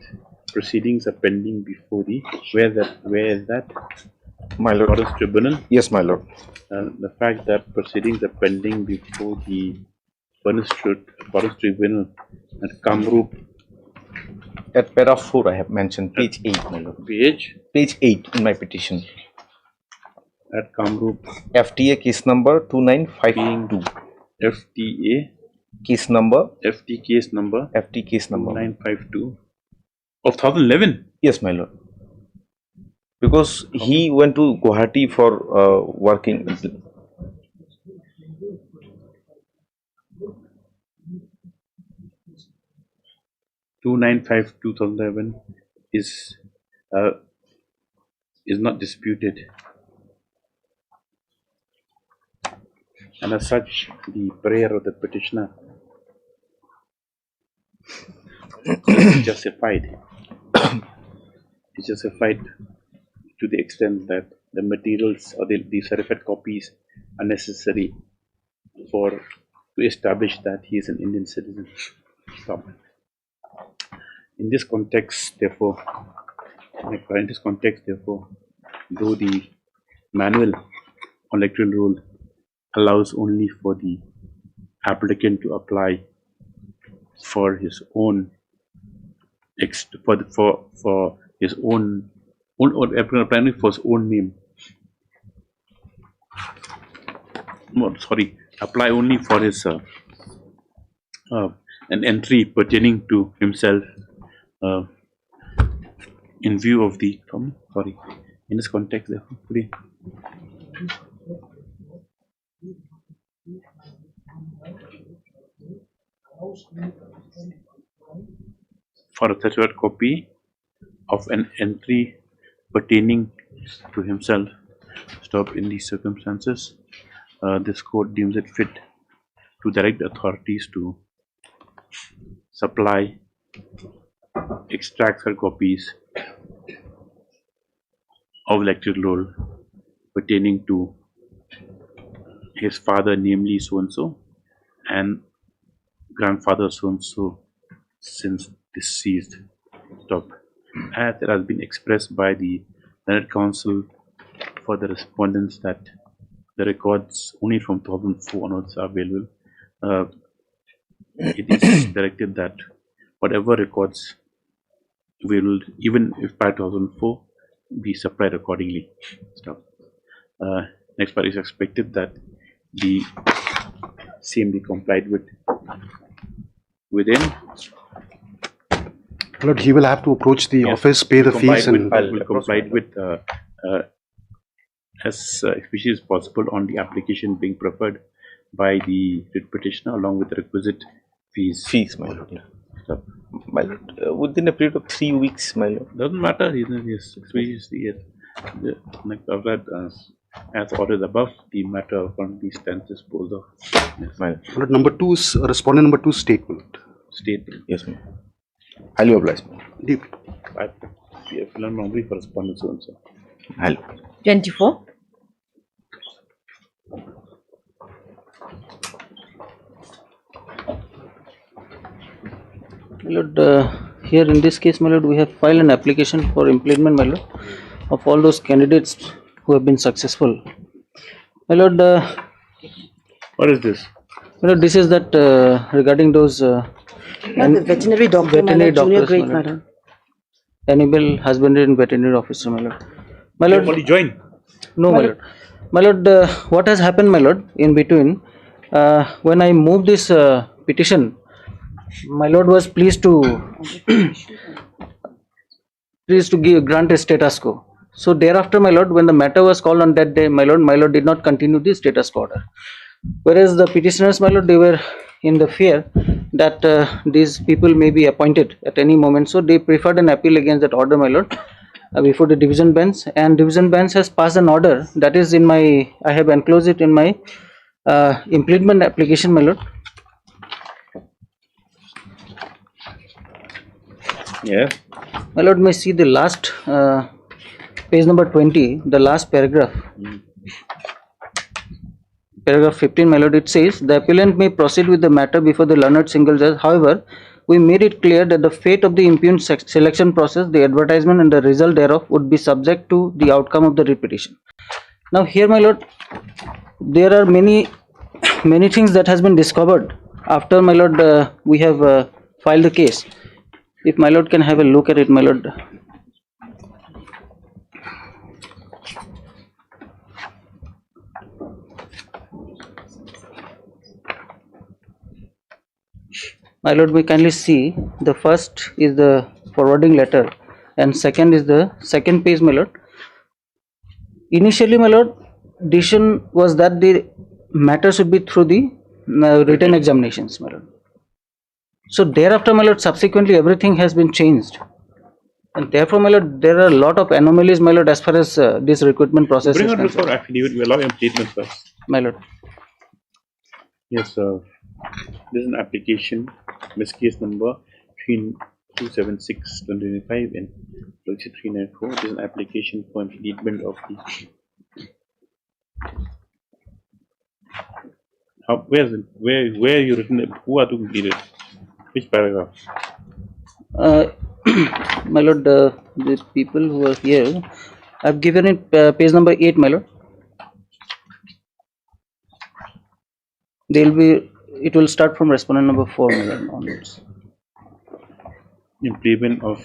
proceedings are pending before the where is that? My lord. Foreign Tribunal. Yes, my lord. The fact that proceedings are pending before the Foreign Tribunal at Kamrup. At paragraph 4, I have mentioned page 8, my lord. Page 8 in my petition. At Kamrup. FTA case number 2952. FTA case number. FT case number. FT case number 2952 of 2011. Yes, my lord. Because he went to Guwahati for working. 2011 is not disputed, and as such, the prayer of the petitioner is justified. It's justified to the extent that the materials or the certified copies are necessary to establish that he is an Indian citizen. In this context, therefore, though the manual on electoral roll allows only for the applicant to apply for his own for his own applying for his own name. No, sorry, apply only for his an entry pertaining to himself. In view of the in this context, therefore, for a certified copy of an entry pertaining to himself, in these circumstances, this court deems it fit to direct authorities to supply extracts or copies of electoral roll pertaining to his father, namely so and so, and grandfather so and so, since deceased. Stop. As it has been expressed by the Senate Council for the respondents that the records only from 2004 onwards are available. It is directed that whatever records will, even if by 2004, be supplied accordingly. Stop. Next part is expected that the same be complied with within. Lord, he will have to approach the office, pay the fees, and will comply with as efficiently as possible on the application being prepared by the writ petitioner along with the requisite fees. My lord. Yeah. So, my lord, within a period of 3 weeks, my lord. Doesn't matter. Yes, 3 weeks. Yes. Of that, as ordered above, the matter currently stands disposed of. Yes. Lord, number 2 is respondent number 2 statement. Statement. Yes, ma'am. Highly obliged. Deep. We have learned normally for respondents so and so. Highly. 24. My lord, here in this case, my lord, we have filed an application for impleadment, my lord, of all those candidates who have been successful. My lord, what is this? My lord, this is that regarding those the veterinary doctor, veterinary junior doctors, grade, my lord. madam. Animal husbandry and veterinary officer, my lord. My lord, only join? No, my lord. My lord, what has happened, my lord, in between, when I moved this petition, my lord was pleased to grant a status quo. So thereafter, my lord, when the matter was called on that day, my lord did not continue the status quo order. Whereas the petitioners, my lord, they were in the fear that these people may be appointed at any moment, so they preferred an appeal against that order, my lord, before the division bench, and division bench has passed an order that is in my, I have enclosed it in my impleadment application, my lord. Yeah. My lord, may see the last page number 20, the last paragraph. Paragraph 15, my lord, it says, the appellant may proceed with the matter before the learned single judge. However, we made it clear that the fate of the impugned selection process, the advertisement and the result thereof would be subject to the outcome of the repetition. Now here, my lord, there are many things that has been discovered after, my lord, we have filed the case. If my lord can have a look at it, my lord. My lord, we kindly see the first is the forwarding letter and second is the second page, my lord. Initially, my lord, decision was that the matter should be through the written examinations, my lord. So thereafter, my lord, subsequently everything has been changed, and therefore, my lord, there are a lot of anomalies, my lord, as far as this recruitment process Bring is out this concerned. for affidavit. We allow statement first. My lord. Yes, this is an application. This case number 276/2025 and 394. This is an application for impleadment of the. Where you written it? Who are to complete it? Which paragraph? My lord, the people who are here, I've given it page number 8, my lord. It will start from respondent number 4, my lord, onwards. Implement of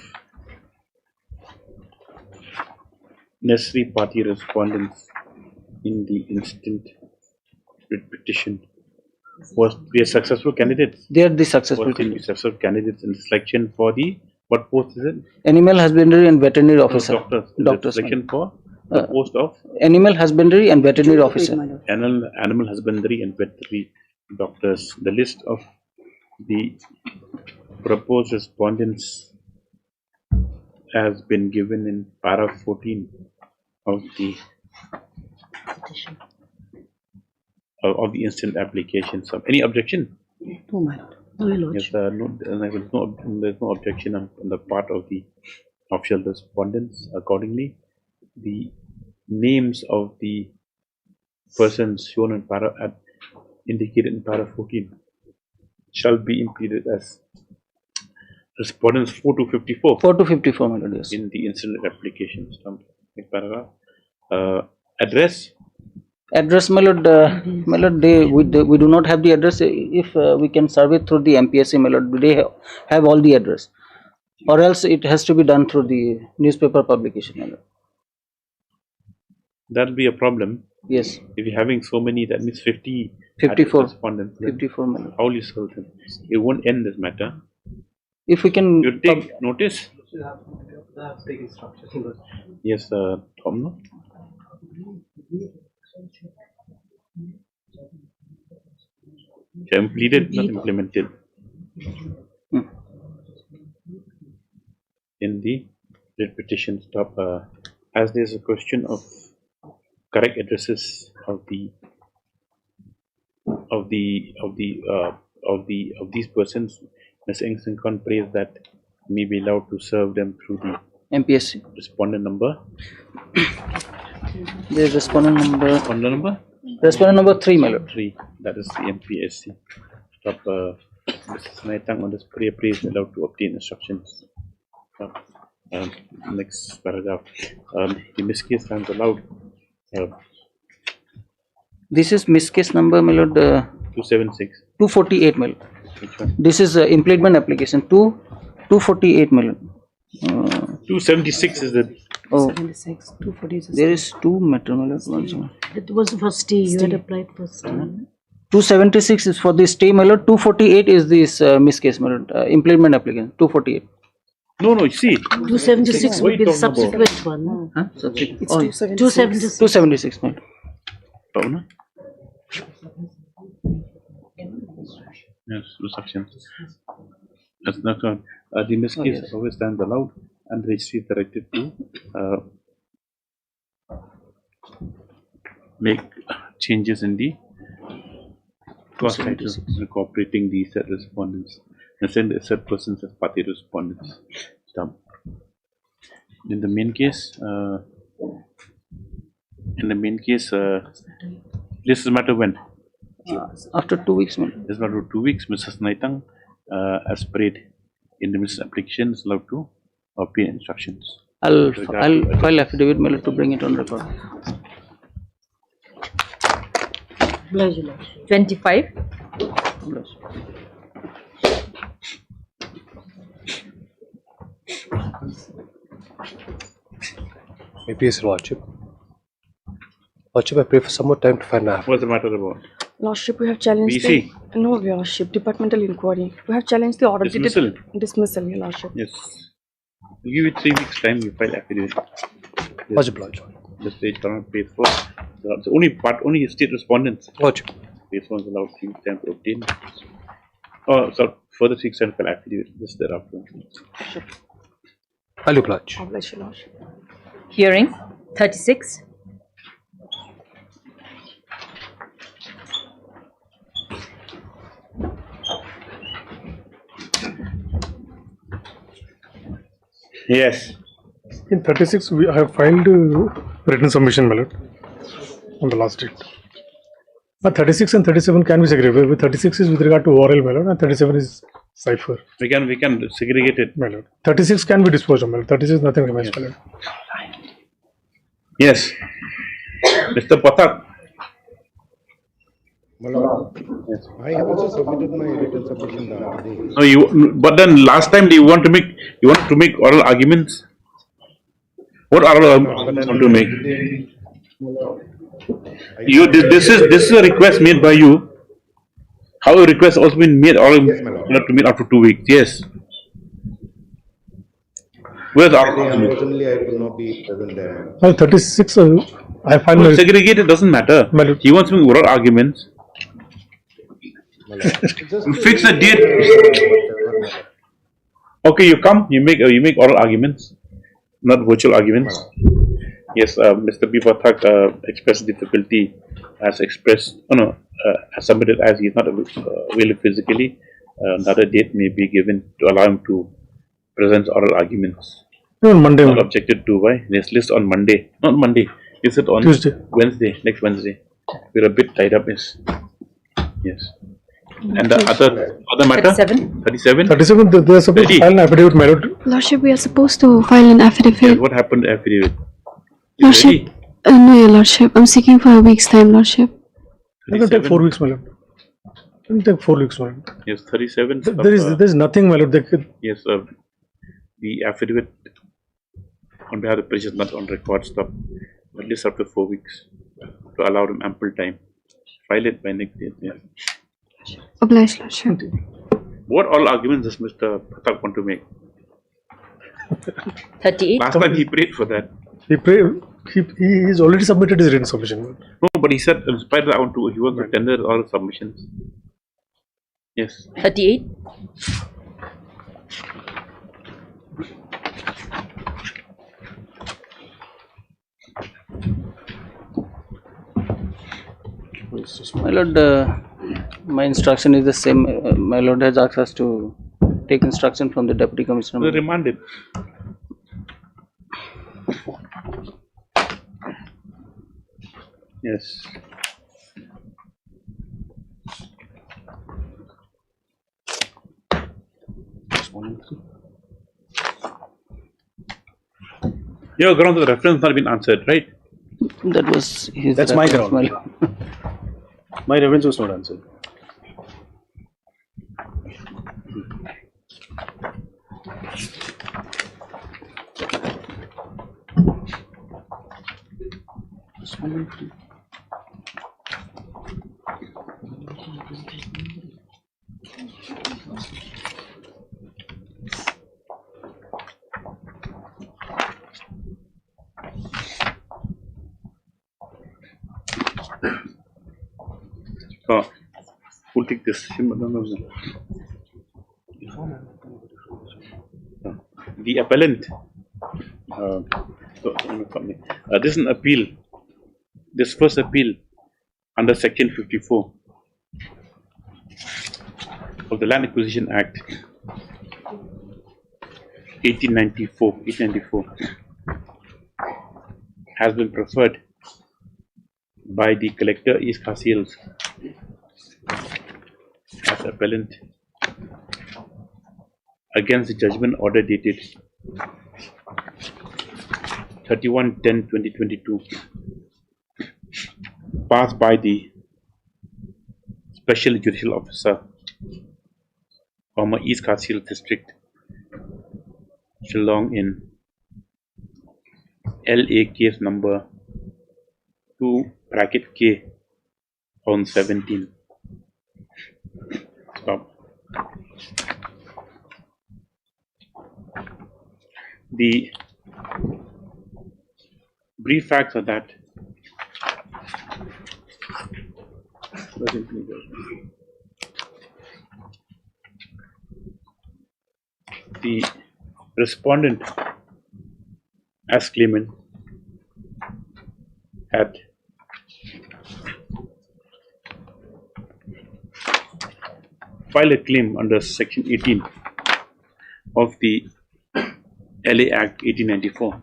necessary party respondents in the instant petition. Was we are successful candidates? They are the successful candidates. Successful candidates in selection for the what post is it? Animal husbandry and veterinary officer. Doctors. Selection for the post of animal husbandry and veterinary officer. Animal husbandry and veterinary doctors. The list of the proposed respondents has been given in paragraph 14 of the instant application. So, any objection? No, my lord. No, your lordship. Yes, there's no objection on the part of the official respondents. Accordingly, the names of the persons shown in indicated in para 14 shall be implemented as respondents 4 to 54. 4 to 54, my lord, yes. In the incident application. Paragraph. Address. Address, my lord, we do not have the address. If we can serve it through the MPSC, my lord, they have all the address. Or else it has to be done through the newspaper publication, my lord. That'll be a problem. Yes. If you're having so many, that means 54 respondents. 54, my lord. How will you solve them? It won't end this matter. If we can... You take notice? Yes, Tom. Completed, not implemented. In the repetition stop, as there's a question of correct addresses of these persons, Ms. Engson prays that may be allowed to serve them through the MPSC respondent number. The respondent number. Respondent number. Respondent number 3, my lord. 3. That is the MPSC. Stop. Mrs. Naitang on this prayer is allowed to obtain instructions. Next paragraph. The miscase times allowed. This is miscase number, my lord. 276. 248, my lord. Which one? This is implement application 248, my lord. 276 is the. Oh, 76, 246. there is 2 matter, my lord. One second. It was for stay. You had applied for stay. 276 is for the stay, my lord. 248 is this miscase, my lord. Implement application 248. No, you see. 276 would be the subsequent one. Huh? Subsequent. It's 276. 276, my lord. Yes, instructions. That's not one. The miscase always stands allowed and registry is directed to make changes in the cross title incorporating the said respondents and send the said persons as party respondents. In the main case, this is matter when? After 2 weeks, man. This matter 2 weeks. Mrs. Naitang, as prayed in the Mrs. application, is allowed to obtain instructions. I'll file affidavit, my lord, to bring it on record. 25. Maybe his lordship. Lordship, I pray for some more time to find out. What's the matter about? Lordship, we have challenged BC? No, Your Lordship, departmental inquiry. We have challenged the order. Dismissal? Dismissal, Your Lordship. Yes. We'll give you 3 weeks time, you file affidavit. Lordship, Lordship. The state government pays for. The only state respondents. Lordship. Pays for is allowed 3 weeks time to obtain. Oh, so further 6 time file affidavit. This thereafter. I'll oblige. Oblige, Your Lordship. Hearing 36. Yes. In 36, I have filed written submission, my lord, on the last date. But 36 and 37 can be segregated. With 36 is with regard to oral, my lord, and 37 is cipher. We can segregate it. My lord. 36 can be disposed of, my lord. 36 nothing remains, Yes. my lord. Yes. Mr. Pathak. Yes. I have also submitted my written submission today. No, but then last time you want to make oral arguments. What oral arguments you want to make? This is a request made by you. How a request also been made oral not to meet after 2 weeks? Yes. Where's oral argument? Unfortunately, I will not be present there. 36, I filed No, segregated doesn't matter. He wants to make oral arguments. Fix a date. Okay, you come. You make oral arguments, not virtual arguments. Yes, Mr. B. Pathak expressed difficulty. Has submitted as he is not available physically. Another date may be given to allow him to present oral arguments. On Monday. Not objected to by this list on Monday. Not Monday. Is it on Tuesday? Wednesday. Next Wednesday. we're a bit tied up. Yes. And the other matter? 37. 37? 37, they are supposed to file an affidavit, my lord. Lordship, we are supposed to file an affidavit. Yes, what happened to affidavit? Lordship, no, your Lordship. I'm seeking for a week's time, Lordship. It will take 4 weeks, my lord. It will take 4 weeks, my lord. Yes, 37. There is nothing, my lord. Yes, the affidavit on behalf of the petition is not on record. Stop at least after 4 weeks to allow them ample time. File it by next day. Yeah. Obliged, Lordship. What all arguments does Mr. Pratap want to make? 38. Last time he prayed for that. He's already submitted his written submission. No, but he said in spite of that, he wants to tender all submissions. Yes. 38. My lord, my instruction is the same. My lord has asked us to take instruction from the deputy commissioner. They remanded. Yes. Your ground of reference not been answered, right? That was his. That's my reference, ground. lord. My reference was not answered. Oh, who'll take this? The appellant. This is an appeal. This first appeal under Section 54 of the Land Acquisition Act 1894 has been preferred by the collector East Khasiels as appellant against the judgment order dated 31/10/2022 passed by the Special Judicial Officer East Khasiel District, Shillong in LA case number 2(K) on 17. Stop. The brief facts are that the respondent as claimant had filed a claim under Section 18 of the LA Act 1894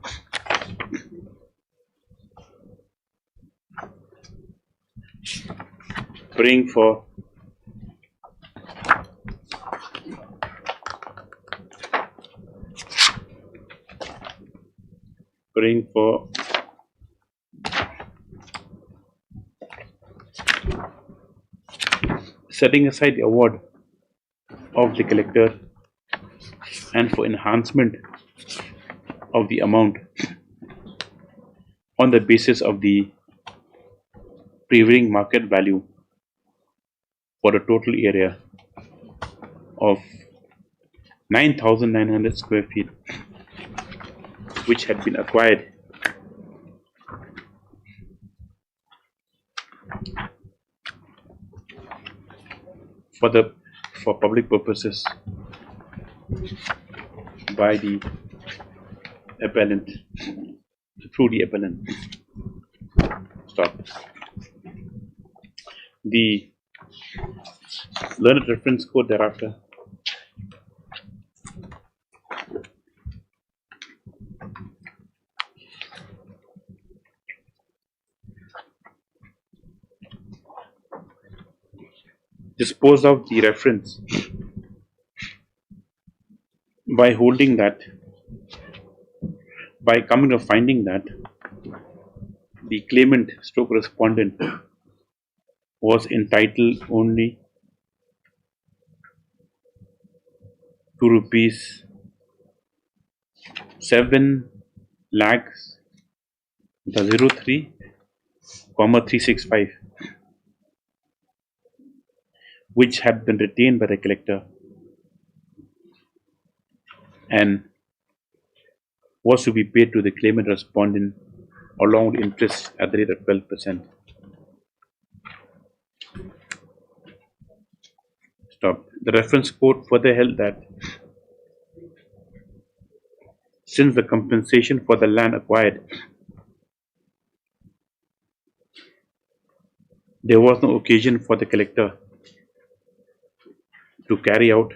praying for setting aside the award of the collector and for enhancement of the amount on the basis of the prevailing market value for a total area of 9,900 square feet, which had been acquired for public purposes by the appellant, through the appellant. Stop. The learned reference code thereafter disposed of the reference by holding that, by coming to finding that the claimant stroke respondent was entitled only to rupees 7 lakhs 03,365, which had been retained by the collector and was to be paid to the claimant respondent along with interest at the rate of 12%. Stop. The reference court further held that since the compensation for the land acquired, there was no occasion for the collector to carry out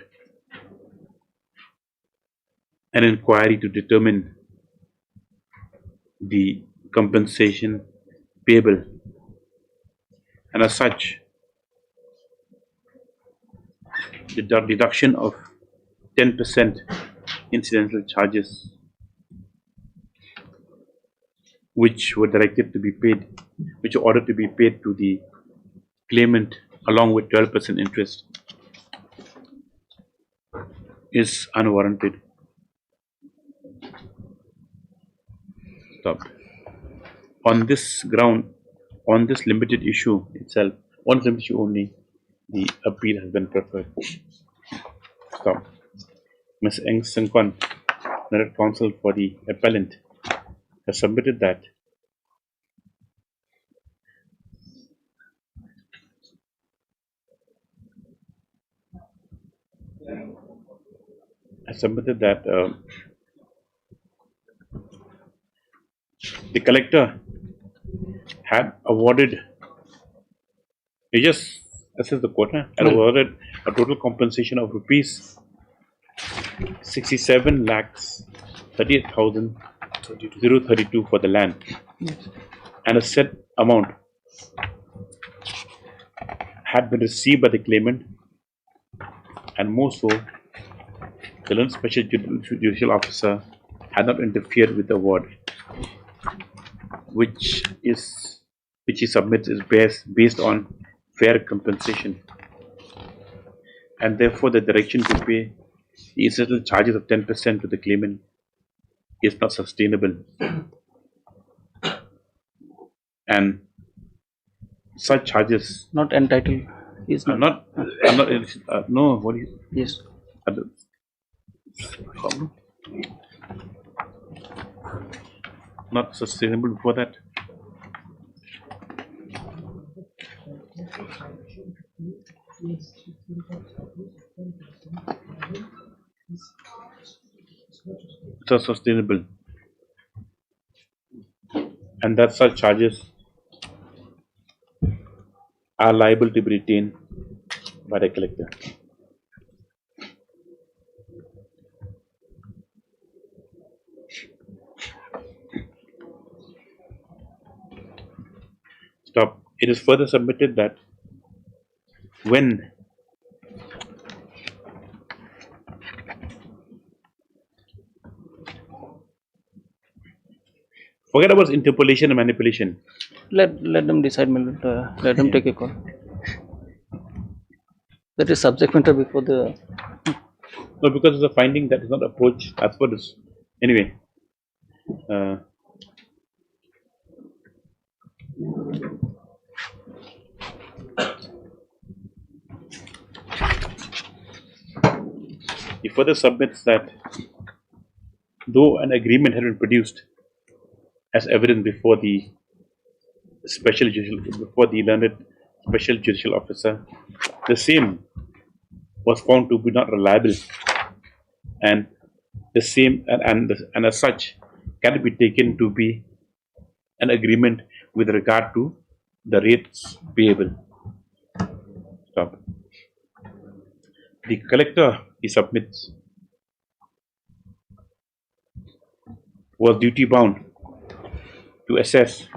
an inquiry to determine the compensation payable, and as such, the deduction of 10% incidental charges, which were directed to be paid, which were ordered to be paid to the claimant along with 12% interest, is unwarranted. Stop. On this ground, on this limited issue itself, on this limited issue only, the appeal has been preferred. Stop. Ms. Eng Sengkon, Learned Counsel for the appellant, has submitted that the collector had awarded, he just assessed the court, had awarded a total compensation of rupees 67 lakhs 38,032 for the land, and a set amount had been received by the claimant, and more so, the learned special judicial officer had not interfered with the award, which he submits is based on fair compensation, and therefore the direction to pay the incidental charges of 10% to the claimant is not sustainable, and such charges Not entitled. He's are not. no, what is Yes. not sustainable before that. It's not sustainable, and that such charges are liable to be retained by the collector. Stop. It is further submitted that when forget about interpolation and manipulation. Let them decide. Let them take a call. That is subject matter before the. No, because it's a finding that is not approached as per this. Anyway, he further submits that though an agreement had been produced as evidence before the learned special judicial officer, the same was found to be not reliable, and the same and as such can be taken to be an agreement with regard to the rates payable. Stop. The collector, he submits, was duty bound to assess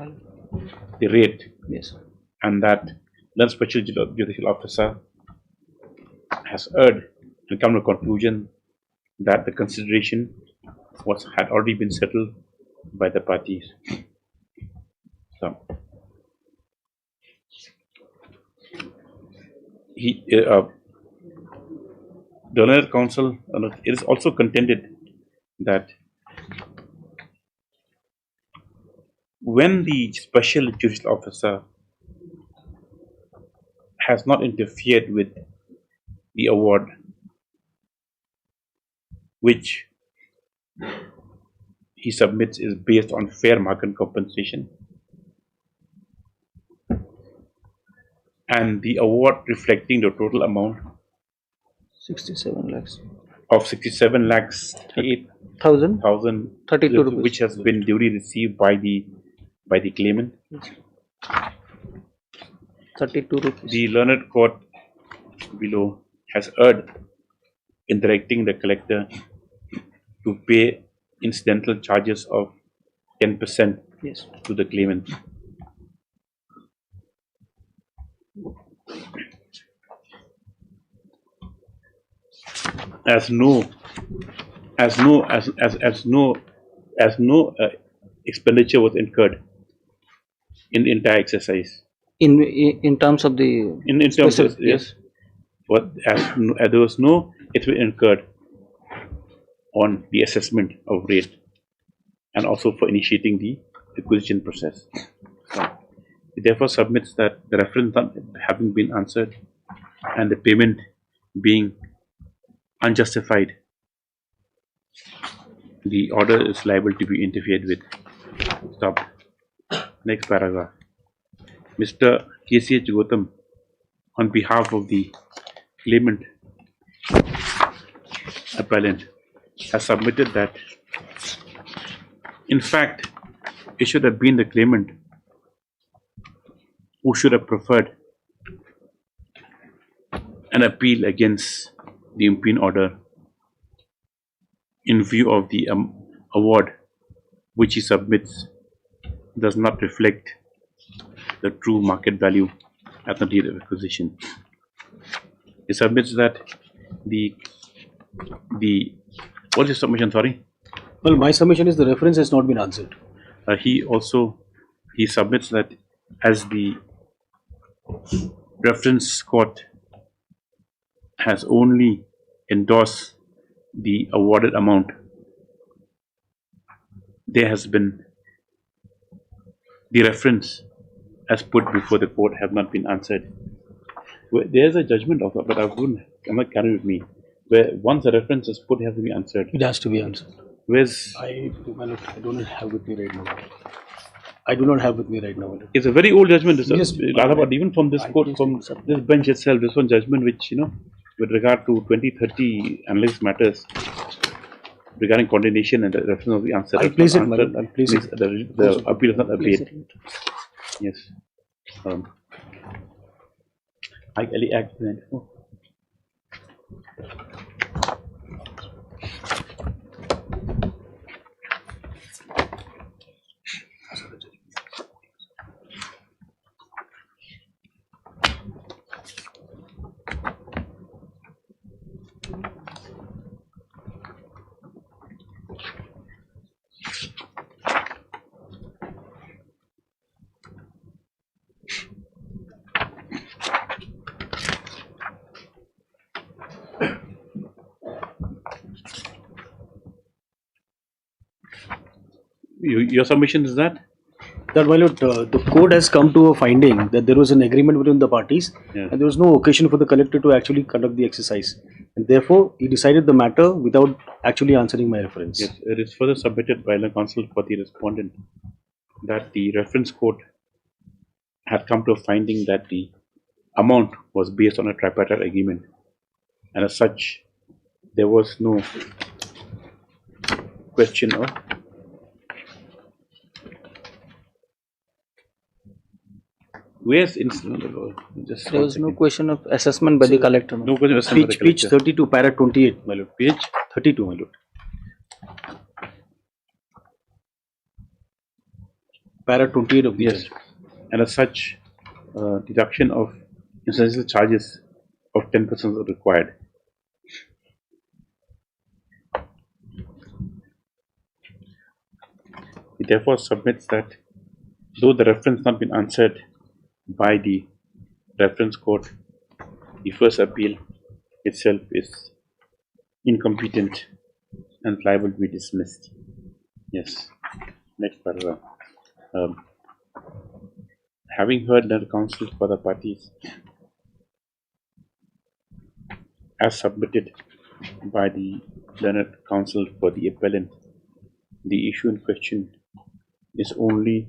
the rate, Yes. and that the special judicial officer has erred and come to a conclusion that the consideration had already been settled by the parties. So, the learned counsel, it is also contended that when the special judicial officer has not interfered with the award, which he submits is based on fair market compensation, and the award reflecting the total amount 67 lakhs. of 67 lakhs 8,000 32 rupees. which has been duly received by the claimant. 32 rupees. The learned court below has erred in directing the collector to pay incidental charges of 10% Yes. to the claimant. As no expenditure was incurred in the entire exercise. In terms of the In terms special- of yes, but as there was no expense incurred on the assessment of rate and also for initiating the acquisition process. So, it therefore submits that the reference not having been answered and the payment being unjustified, the order is liable to be interfered with. Stop. Next paragraph. Mr. K.C.H. Gautam, on behalf of the claimant appellant, has submitted that in fact it should have been the claimant who should have preferred an appeal against the impugned order in view of the award which he submits does not reflect the true market value at the date of acquisition. He submits that the what's your submission? Sorry. Well, my submission is the reference has not been answered. He submits that as the reference court has only endorsed the awarded amount, there has been the reference as put before the court have not been answered. There is a judgment of that, but I'm not carrying with me. Where once a reference is put, it has to be answered. It has to be answered. Where's I don't have with me right now. I do not have with me right now. It's a very old judgment. Yes, But even from this court, from this bench itself, this one judgment which, with regard to 2030 analysis matters regarding condemnation and the reference of the answer. I'll place it, I'll place it. The appeal is not obeyed. Yes. Ali Act 94. Your submission is that? That, my lord, the court has come to a finding that there was an agreement between the parties and there was no occasion for the collector to actually conduct the exercise. And therefore, he decided the matter without actually answering my reference. Yes, it is further submitted by the counsel for the respondent that the reference court had come to a finding that the amount was based on a tripartite agreement, and as such, there was no question of where's incident. There was no question of assessment by the collector. No question of assessment by the Page collector. 32, para 28, my lord. Page 32, my lord. Para 28 of the Yes, and as such, deduction of incidental charges of 10% are required. It therefore submits that though the reference not been answered by the reference court, the first appeal itself is incompetent and liable to be dismissed. Yes. Next paragraph. Having heard the counsel for the parties as submitted by the learned counsel for the appellant, the issue in question is only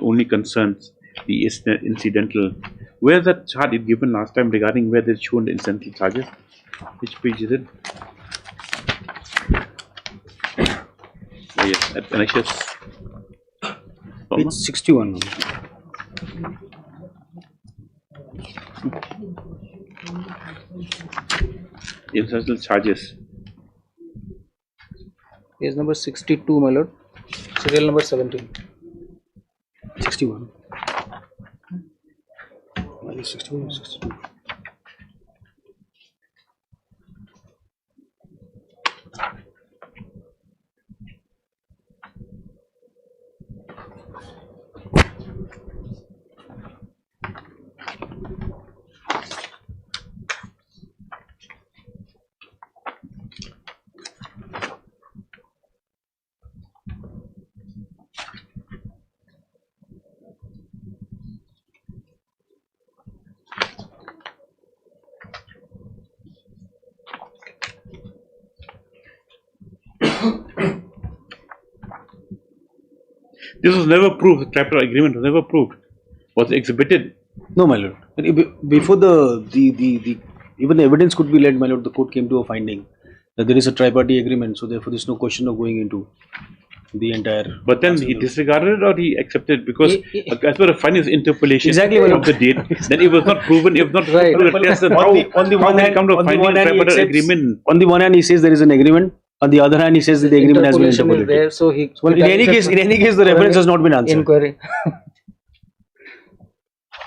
only concerns the incidental. Where is that chart it given last time regarding where they shown the incidental charges? Which page is it? Oh, yes, at NHS. Page 61. Incidental charges. Page number 62, my lord. Serial number 17. 61. 61 or 62. This was never proved. The tripartite agreement was never proved. Was exhibited. No, my lord. Before even the evidence could be led, my lord, the court came to a finding that there is a tripartite agreement, so therefore there is no question of going into the entire. But then he disregarded it or he accepted because as per the finance interpolation Exactly, of the date, then it was not proven. If not Right. proven, test, then On the one hand, come to finding tripartite agreement? On the one hand, he says there is an agreement. On the other hand, he says that the agreement has been Interpolation is interpolated. there, so he. Well, in any case, the reference has not been answered. Inquiry.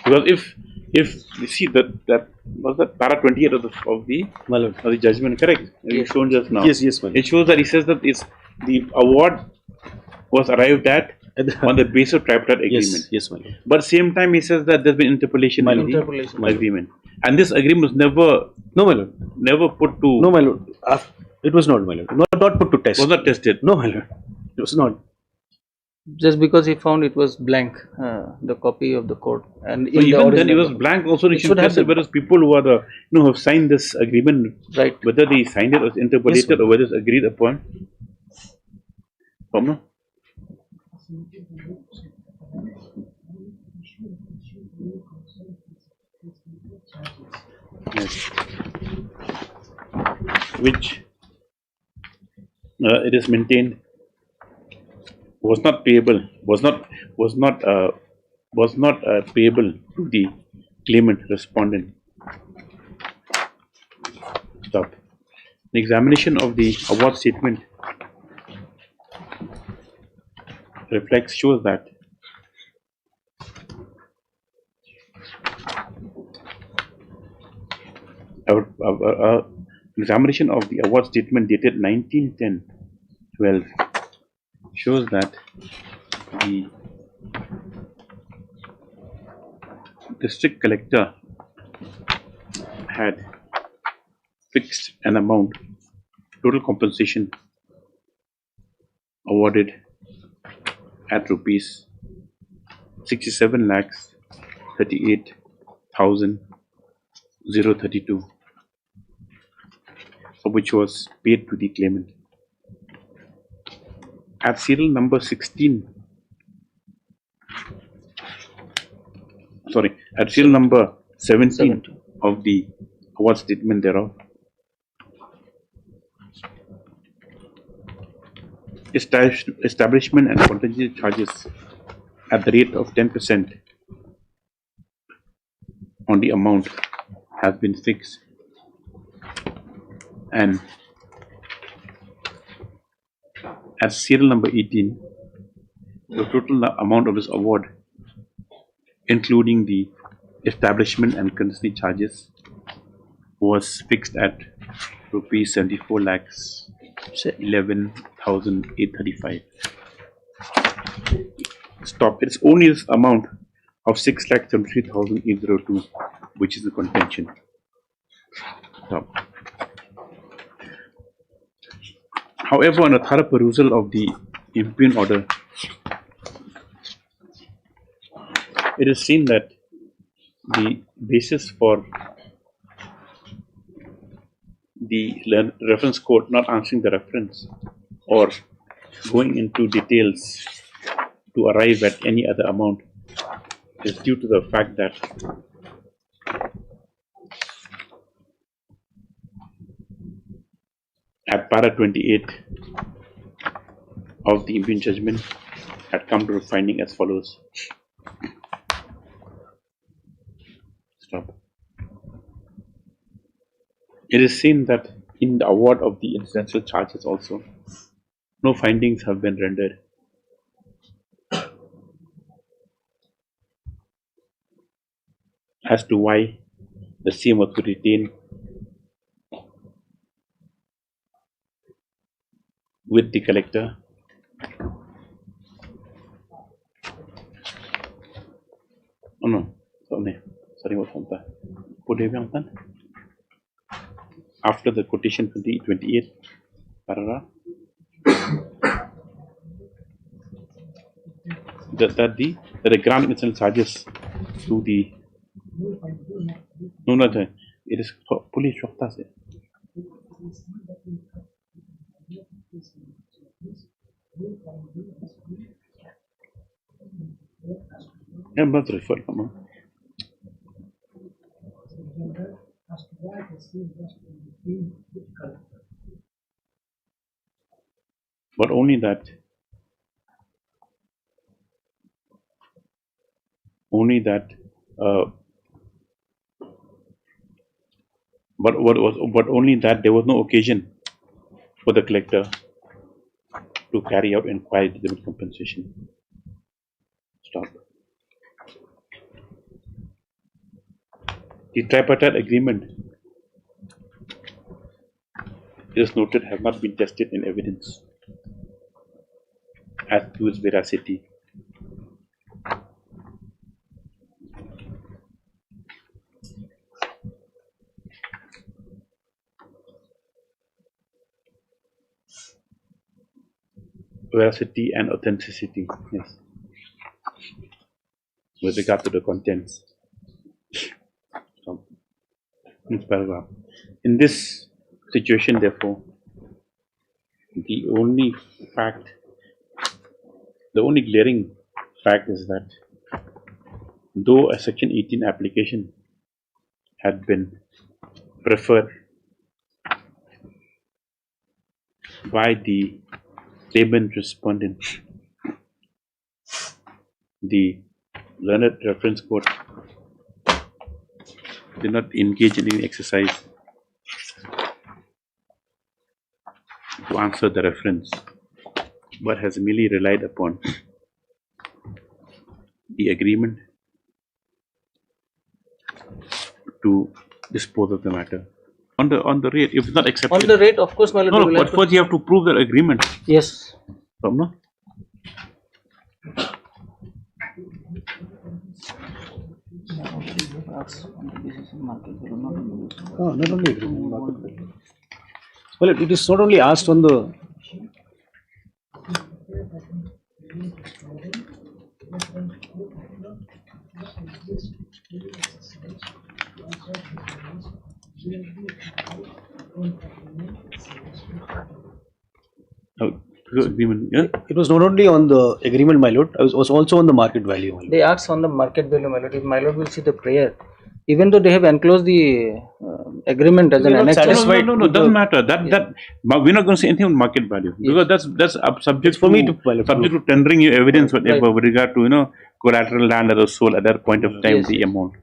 Because if you see that was that para 28 of the judgment, correct? It's shown just now. Yes, yes, my lord. It shows that he says that the award was arrived at on the basis of tripartite agreement. Yes, my lord. But same time he says that there's been interpolation in the agreement, and this agreement was never my lord, never put to. No, my lord. It was not, my lord. Not put to test. Was not tested. No, my lord. It was not. Just because he found it was blank, the copy of the court, and So even then it was blank. Also, you should test it. Whereas people who are who have signed this agreement, right? Whether they signed it or interpolated or whether it's agreed upon. Problem? Yes. Which it is maintained was not payable, was not payable to the claimant respondent. Stop. The examination of the award statement shows that our examination of the award statement dated 19/10/12 shows that the district collector had fixed an amount, total compensation awarded at rupees 67,38,032, which was paid to the claimant. At serial number 16, at serial number 17 of the award statement thereof, establishment and contingency charges at the rate of 10% on the amount has been fixed, and at serial number 18, the total amount of this award including the establishment and custody charges, was fixed at rupees 74 lakhs 11,835. Stop. It's only this amount of 6,73,802 which is the contention. Stop. However, on a thorough perusal of the impugned order, it is seen that the basis for the reference court not answering the reference or going into details to arrive at any other amount is due to the fact that at para 28 of the impugned judgment had come to a finding as follows. Stop. It is seen that in the award of the incidental charges also, no findings have been rendered as to why the same was to retain with the collector oh no, sorry, what was that? After the quotation for the 28th paragraph, that the grant incidental charges to the it is police shofta se. I'm not referred, come on. But only that but only that there was no occasion for the collector to carry out inquiry to limit compensation. Stop. The tripartite agreement, it is noted, have not been tested in evidence as to its veracity. Veracity and authenticity, yes, with regard to the contents. Paragraph. In this situation, therefore, the only glaring fact is that though a Section 18 application had been preferred by the claimant respondent, the learned reference court did not engage in any exercise to answer the reference, but has merely relied upon the agreement to dispose of the matter. On the rate, if it's not accepted. On the rate, of course, my lord. No, but first you have to prove the agreement. Yes. No? Oh, not only agreement, market value. Well, it is not only asked on the agreement, yeah? It was not only on the agreement, my lord, it was also on the market value, my lord. They asked on the market value, my lord. If my lord will see the prayer, even though they have enclosed the agreement as an annex. No, doesn't matter. That we're not going to say anything on market value, because that's subject for to, me to subject to tendering you evidence, whatever, with regard to collateral land that was sold at that point of time, the amount.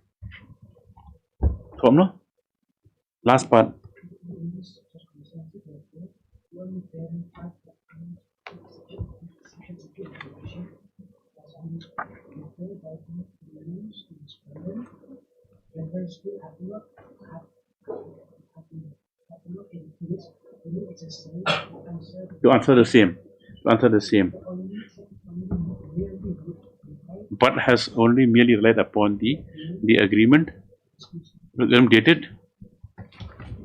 So, no? Last part. To answer the same. But has only merely relied upon the agreement. Dated.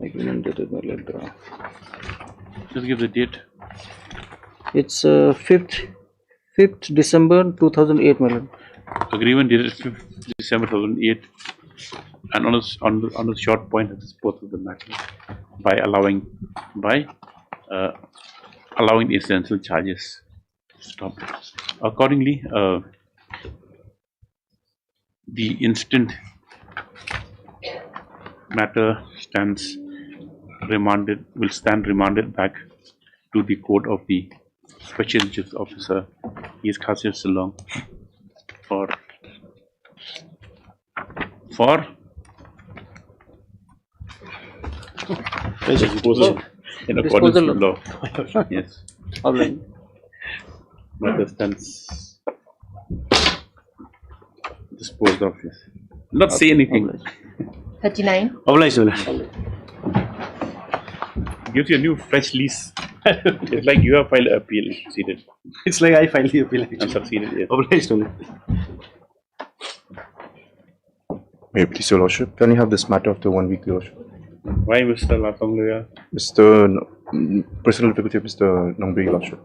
Agreement dated, my lord. Just give the date. It's 5th December 2008, my lord. Agreement dated 5th December 2008, and on the short point has disposed of the matter by allowing the essential charges. Stop. Accordingly, the instant matter will stand remanded back to the court of the Special Justice Officer, East Khasir Shillong, for disposal in accordance with law. Yes. Matter stands disposed of. Yes. Not say anything. 39. Gives you a new fresh lease. It's like you have filed an appeal and succeeded. It's like I filed the appeal And succeeded, yes. Obliged only. May I please, Your Lordship? Can you have this matter after 1 week, Your Lordship? Why Mr. Latongloya? Personal difficulty of Mr. Nongri, Your Lordship.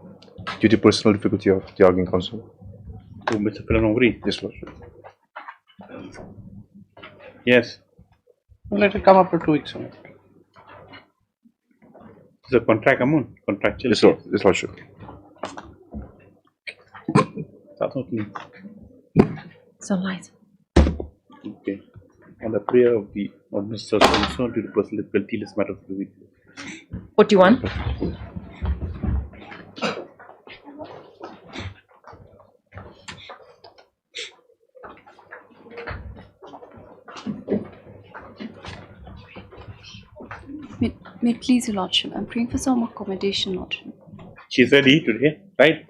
Due to personal difficulty of the arguing counsel. To Mr. Nongri? Yes, Lordship. Yes. Let it come after 2 weeks. It's a contract amount, contractual. Yes, Lordship. That's okay. Sunlight. Okay. On the prayer of the Mr. Thompson due to personal difficulty, this matter of the week. 41. May it please your lordship, I'm praying for some accommodation, lordship. She's ready today, right?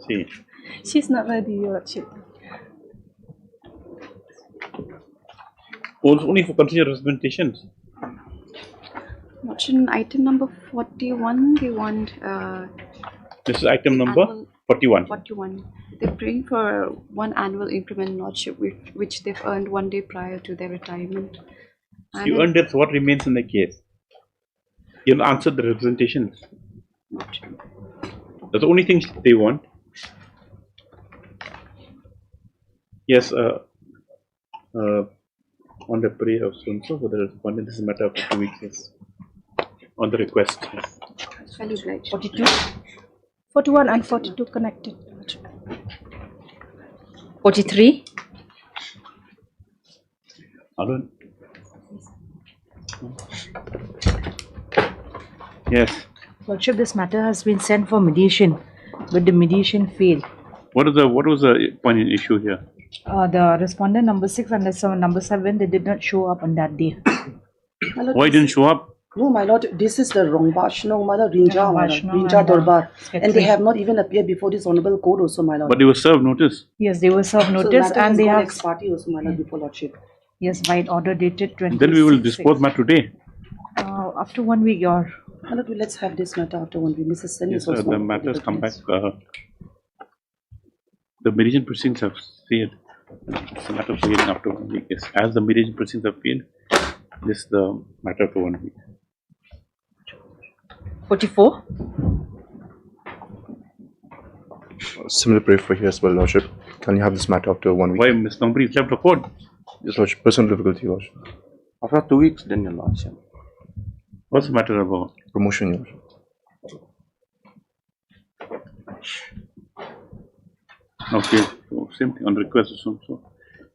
See. She's not ready, your lordship. Only for continued representations. Lordship, item number 41, they want This is item number 41. 41. They're praying for one annual increment, lordship, which they've earned 1 day prior to their retirement. You earned it, so what remains in the case? You have answered the representations. That's the only thing they want. Yes, on the prayer of so-and-so for the respondent, this is a matter of 2 weeks, yes. On the request, yes. 42. 41 and 42 connected. 43. Arun? Yes. Lordship, this matter has been sent for mediation, but the mediation failed. What was the point in issue here? The respondent number 6 and number 7, they did not show up on that day. Why didn't show up? No, my lord, this is the Rongbach, no, my lord, Rinja Dorbar, and they have not even appeared before this honorable court also, my lord. But they were served notice. Yes, they were served notice and they have... ex-party also, my lord, before lordship. Yes, by order dated 20. Then we will dispose matter today. After 1 week, your... My lord, let's have this matter after 1 week. Mrs. Sen Yes, is also... the matters come back. The mediation proceedings have failed. It's a matter of hearing after 1 week. Yes. As the mediation proceedings have failed, this is the matter for 1 week. 44. Similar prayer for here as well, Lordship. Can you have this matter after 1 week? Why Ms. Nongri left the court? Yes, Lordship. Personal difficulty, Lordship. After 2 weeks, then your lordship. What's the matter about? Promotion, Your Lordship. Okay, so same thing on request or something.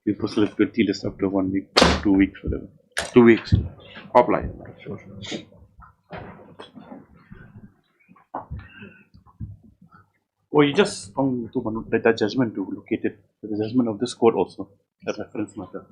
We personal difficulty list after 1 week, 2 weeks, whatever. 2 weeks. Apply. Sure. Oh, you just that judgment to locate it. The judgment of this court also, the reference matter.